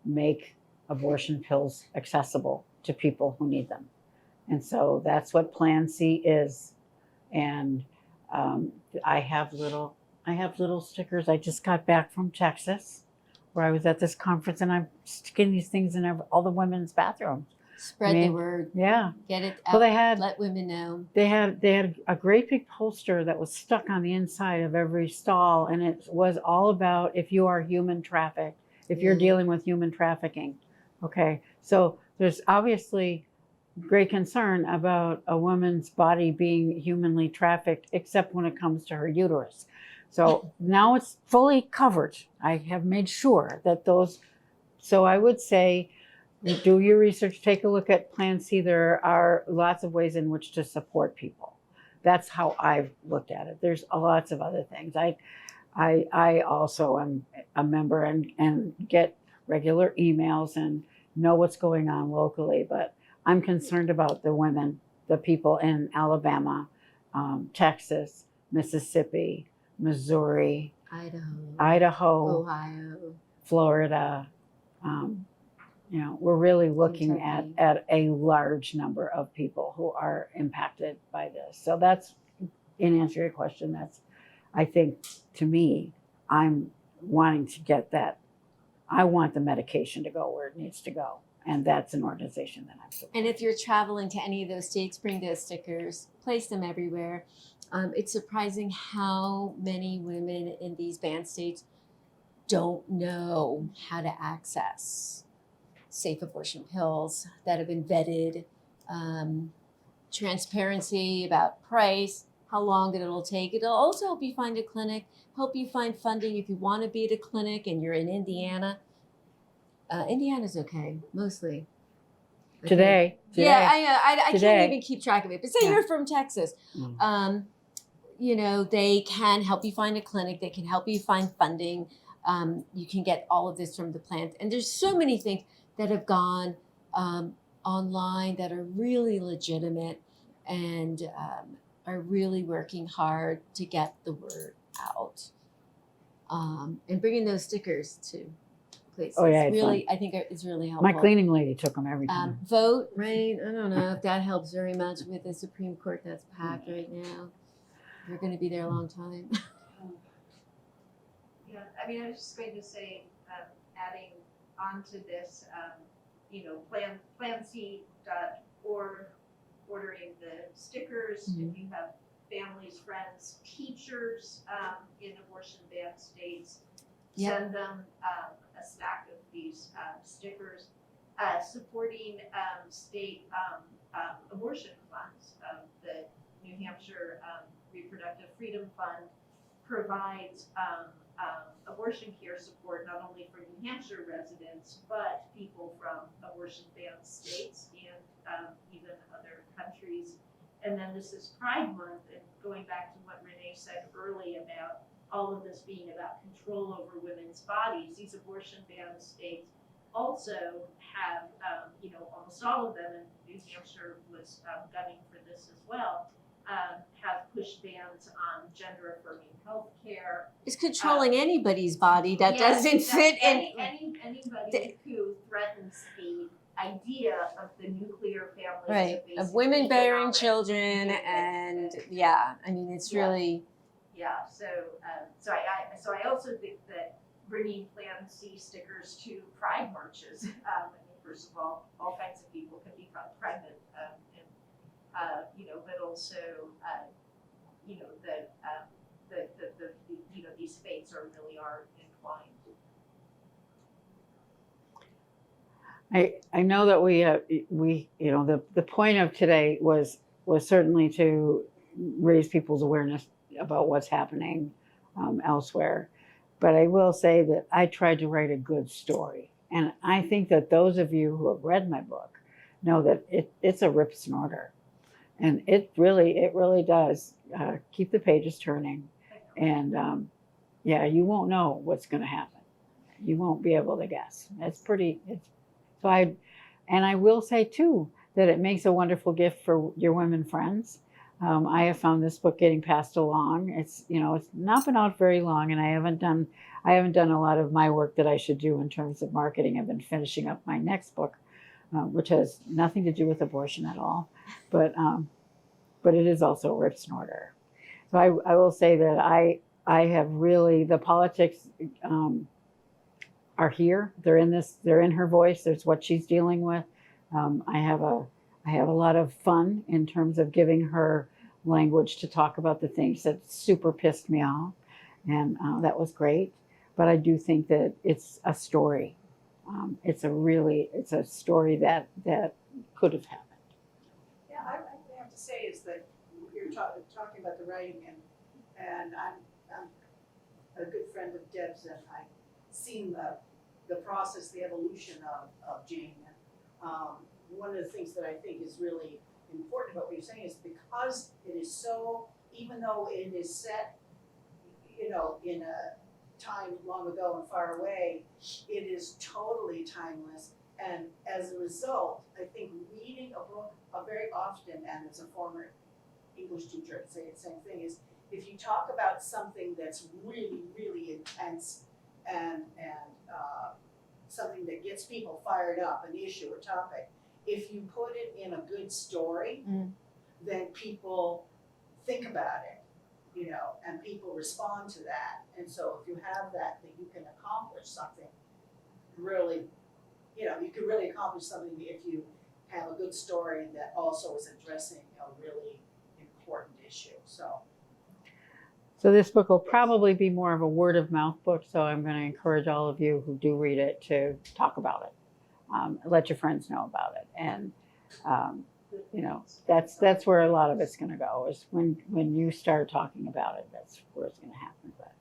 make abortion pills accessible to people who need them. And so that's what Plan C is. And I have little stickers. I just got back from Texas, where I was at this conference, and I'm sticking these things in all the women's bathrooms. Spread the word. Yeah. Get it out. Well, they had let women know. They had a great big poster that was stuck on the inside of every stall, and it was all about if you are human trafficked, if you're dealing with human trafficking. Okay, so there's obviously great concern about a woman's body being humanly trafficked, except when it comes to her uterus. So now it's fully covered. I have made sure that those. So I would say, do your research, take a look at Plan C. There are lots of ways in which to support people. That's how I've looked at it. There's lots of other things. I also am a member and get regular emails and know what's going on locally, but I'm concerned about the women, the people in Alabama, Texas, Mississippi, Missouri, Idaho, Ohio, Florida. We're really looking Kentucky. at a large number of people who are impacted by this. So that's, in answer to your question, that's, I think, to me, I'm wanting to get that. I want the medication to go where it needs to go. And that's an organization that I'm supporting. And if you're traveling to any of those states, bring those stickers, place them everywhere. It's surprising how many women in these banned states don't know how to access safe abortion pills that have been vetted, transparency about price, how long it'll take. It'll also help you find a clinic, help you find funding if you want to be at a clinic and you're in Indiana. Indiana's okay, mostly. Today. Yeah, I today. can't even keep track of it. But say Yeah. you're from Texas. They can help you find a clinic. They can help you find funding. You can get all of this from the plant. And there's so many things that have gone online that are really legitimate and are really working hard to get the word out. And bringing those stickers to places. Oh, yeah, it's really, I think it's really helpful. My cleaning lady took them every time. Vote, right? I don't know if that helps very much with the Supreme Court that's packed right now. We're going to be there a long time. Yeah, I mean, I was just going to say, adding on to this, planc.org, ordering the stickers, if you have families, friends, teachers in abortion banned states, send them a stack of these stickers, supporting state abortion funds. The New Hampshire Reproductive Freedom Fund provides abortion care support not only for New Hampshire residents, but people from abortion banned states and even other countries. And then this is Pride Month, and going back to what Renee said early about all of this being about control over women's bodies, these abortion banned states also have, almost all of them, and New Hampshire was gunning for this as well, have pushed bans on gender affirming health care. It's controlling anybody's body that doesn't fit in. Anybody who threatens the idea of the nuclear family, Right, of women bearing children, and it's really. Yeah, so I also think that bringing Plan C stickers to Pride marches. First of all kinds of people can become pregnant, but also, these fates really are entwined. I know that the point of today was certainly to raise people's awareness about what's happening elsewhere. But I will say that I tried to write a good story. And I think that those of you who have read my book know that it's a rip snorter. And it really does keep the pages turning. And yeah, you won't know what's going to happen. You won't be able to guess. I will say too that it makes a wonderful gift for your women friends. I have found this book getting passed along. It's not been out very long, and I haven't done a lot of my work that I should do in terms of marketing. I've been finishing up my next book, which has nothing to do with abortion at all, but it is also a rip snorter. So I will say that I have really, the politics are here. They're in her voice. There's what she's dealing with. I have a lot of fun in terms of giving her language to talk about the things that super pissed me off, and that was great. But I do think that it's a story. It's a story that could have happened. Yeah, I have to say is that you're talking about the writing, and I'm a good friend of Deb's, and I've seen the process, the evolution of Jane. One of the things that I think is really important about what you're saying is because it is so, even though it is set, in a time long ago and far away, it is totally timeless. And as a result, I think reading a book very often, and as a former English teacher, I'd say the same thing, is if you talk about something that's really, really intense and something that gets people fired up, an issue or topic, if you put it in a good story, then people think about it, and people respond to that. And so if you have that you can accomplish something really, you can really accomplish something if you have a good story that also is addressing a really important issue. So this book will probably be more of a word of mouth book. So I'm going to encourage all of you who do read it to talk about it. Let your friends know about it. And, that's where a lot of it's going to go, is when you start talking about it, that's where it's going to happen. But,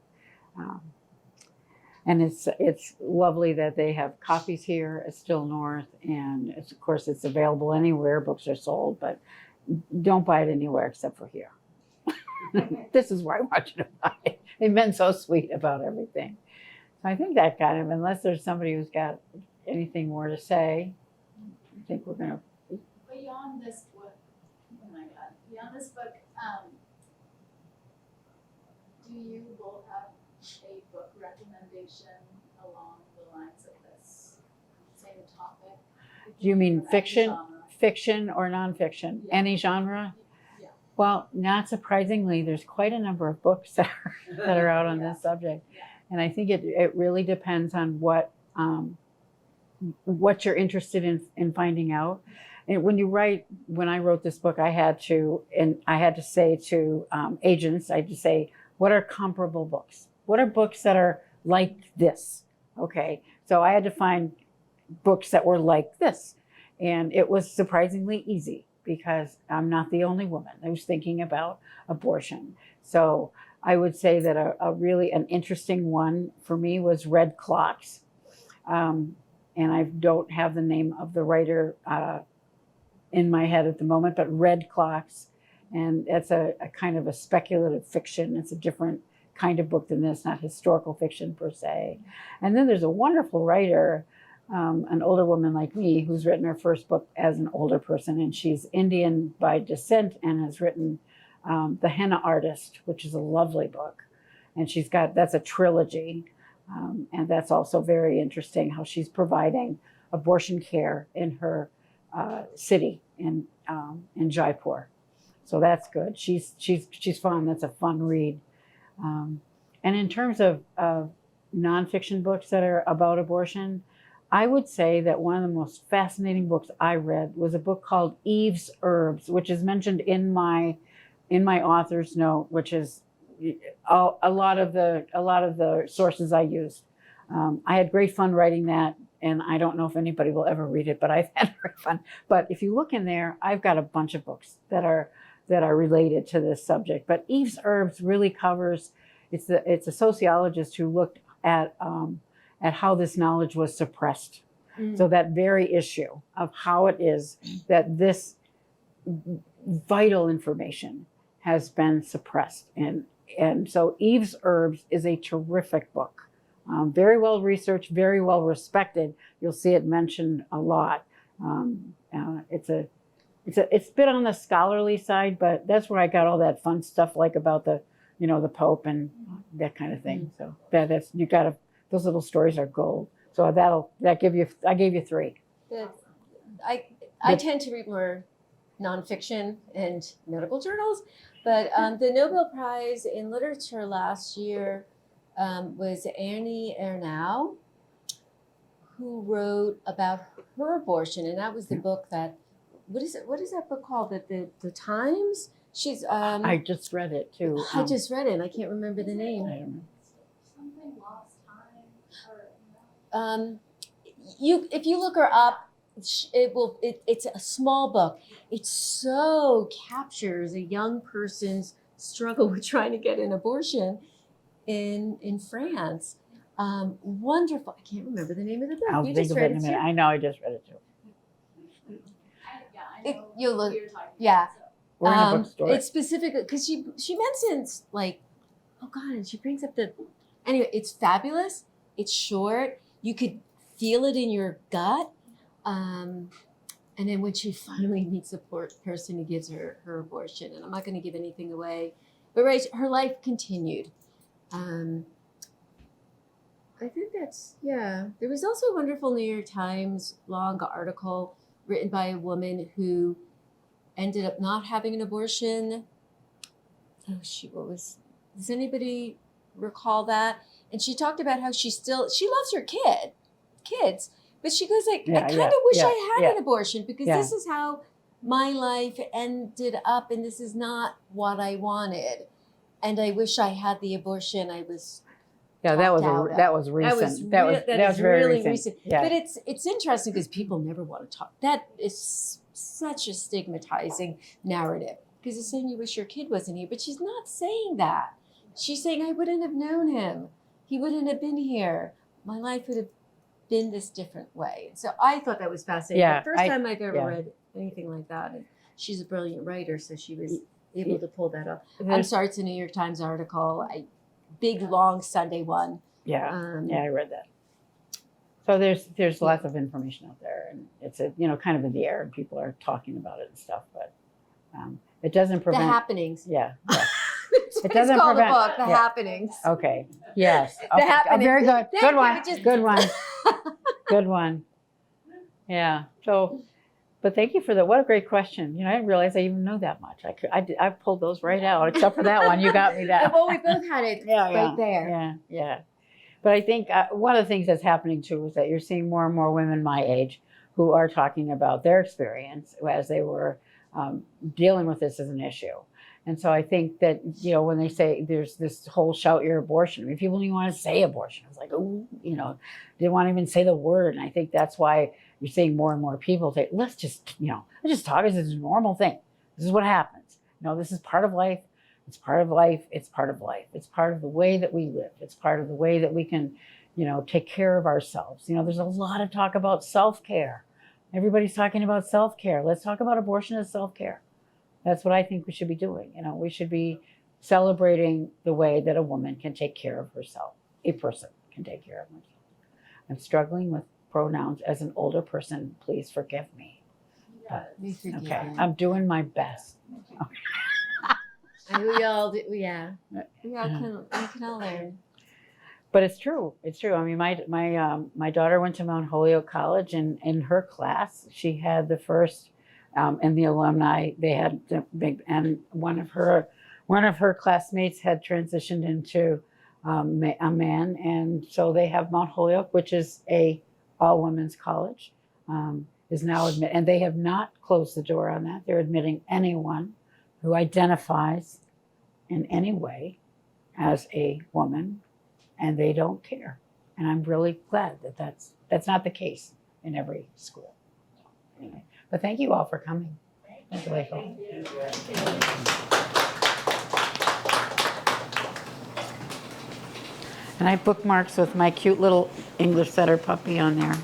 and it's lovely that they have copies here at Still North. And of course it's available anywhere books are sold, but don't buy it anywhere except for here. This is where I want you to buy it. They've been so sweet about everything. So I think that kind of, unless there's somebody who's got anything more to say, I think we're going to. Beyond this book, do you both have a book recommendation along the lines of this same topic? Do you mean Or any fiction? genre? Fiction or nonfiction? Yeah. Any genre? Yeah. Well, not surprisingly, there's quite a number of books that are out on this subject. Yeah. And I think it really depends on what you're interested in finding out. And when I wrote this book, I had to say to agents, I had to say, what are comparable books? What are books that are like this? Okay, so I had to find books that were like this. And it was surprisingly easy because I'm not the only woman who's thinking about abortion. So I would say that an interesting one for me was Red Clocks. And I don't have the name of the writer in my head at the moment, but Red Clocks. And that's a kind of a speculative fiction. It's a different kind of book than this, not historical fiction per se. And then there's a wonderful writer, an older woman like me, who's written her first book as an older person, and she's Indian by descent and has written The Henna Artist, which is a lovely book. And that's a trilogy. And that's also very interesting how she's providing abortion care in her city in Jaipur. So that's good. She's fun. That's a fun read. And in terms of nonfiction books that are about abortion, I would say that one of the most fascinating books I read was a book called Eve's Herbs, which is mentioned in my author's note, which is a lot of the sources I used. I had great fun writing that, and I don't know if anybody will ever read it, but I've had great fun. But if you look in there, I've got a bunch of books that are related to this subject. But Eve's Herbs really covers. It's a sociologist who looked at how this knowledge was suppressed. So that very issue of how it is that vital information has been suppressed. And so Eve's Herbs is a terrific book. Very well researched, very well respected. You'll see it mentioned a lot. It's a bit on the scholarly side, but that's where I got all that fun stuff, like about the Pope and that kind of thing. So that's those little stories are gold. So I gave you 3. I tend to read more nonfiction and medical journals, but the Nobel Prize in Literature last year was Annie Ernaux, who wrote about her abortion, and that was the book that, what is that book called? The Times? She's I just read it too. I just read it and I can't remember the name. I don't know. Something lost time, or If you look her up, it's a small book. It so captures a young person's struggle with trying to get an abortion in France. Wonderful. I can't remember the name of the book. I'll You think just of it read in a it minute. too? I know, I just read it too. I know You'll look- what you're talking yeah. about, so. We're in a bookstore. It's specifically because she mentions, like, oh God, and she brings up anyway, it's fabulous. It's short. You could feel it in your gut. And then when she finally meets the person who gives her abortion, and I'm not going to give anything away, but right, her life continued. I think there was also a wonderful New York Times long article written by a woman who ended up not having an abortion. Oh shoot, does anybody recall that? And she talked about how she loves her kids, but she goes like, I kind of wish I had an abortion because this is how my life ended up, and this is not what I wanted. And I wish I had the abortion I was. That was recent. That was very really recent. Yeah. But it's interesting because people never want to talk. That is such a stigmatizing narrative because it's saying you wish your kid wasn't here, but she's not saying that. She's saying I wouldn't have known him. He wouldn't have been here. My life would have been this different way. So I thought that was fascinating. Yeah, The first time I've ever read anything like that. And she's a brilliant writer, so she was able to pull that up. I'm sorry, it's a New York Times article. Big, long Sunday one. Yeah, I read that. So there's lots of information out there, and it's kind of in the air, and people are talking about it and stuff. But it doesn't prevent The Happenings. Yeah. It doesn't call the book The Happenings. Okay. Yes. The Okay. Happenings. Very good. Thank Good you. one. Good one. Good one. Yeah. So, but thank you for that. What a great question. I didn't realize I even know that much. I pulled those right out, except for that one. You got me that. Well, we both had it right there. Yeah. But I think one of the things that's happening too is that you're seeing more and more women my age who are talking about their experience as they were dealing with this as an issue. And so I think that, when they say there's this whole shout your abortion, I mean, people don't even want to say abortion. It's like, oh, they won't even say the word. And I think that's why you're seeing more and more people say, let's just talk. This is a normal thing. This is what happens. This is part of life. It's part of life. It's part of life. It's part of the way that we live. It's part of the way that we can, take care of ourselves. There's a lot of talk about self-care. Everybody's talking about self-care. Let's talk about abortion as self-care. That's what I think we should be doing. We should be celebrating the way that a woman can take care of herself. A person can take care of herself. I'm struggling with pronouns as an older person. Please forgive me. But, okay, I'm doing my best. And we all do, yeah. We can all learn. But it's true. It's true. I mean, my daughter went to Mount Holyoke College, and in her class, she had the first. And the alumni, they had and one of her classmates had transitioned into a man, and so they have Mount Holyoke, which is a all women's college, is now and they have not closed the door on that. They're admitting anyone who identifies in any way as a woman, and they don't care. And I'm really glad that that's not the case in every school. Anyway. But thank you all for coming. That's really cool. And I have bookmarks with my cute little English setter puppy on there.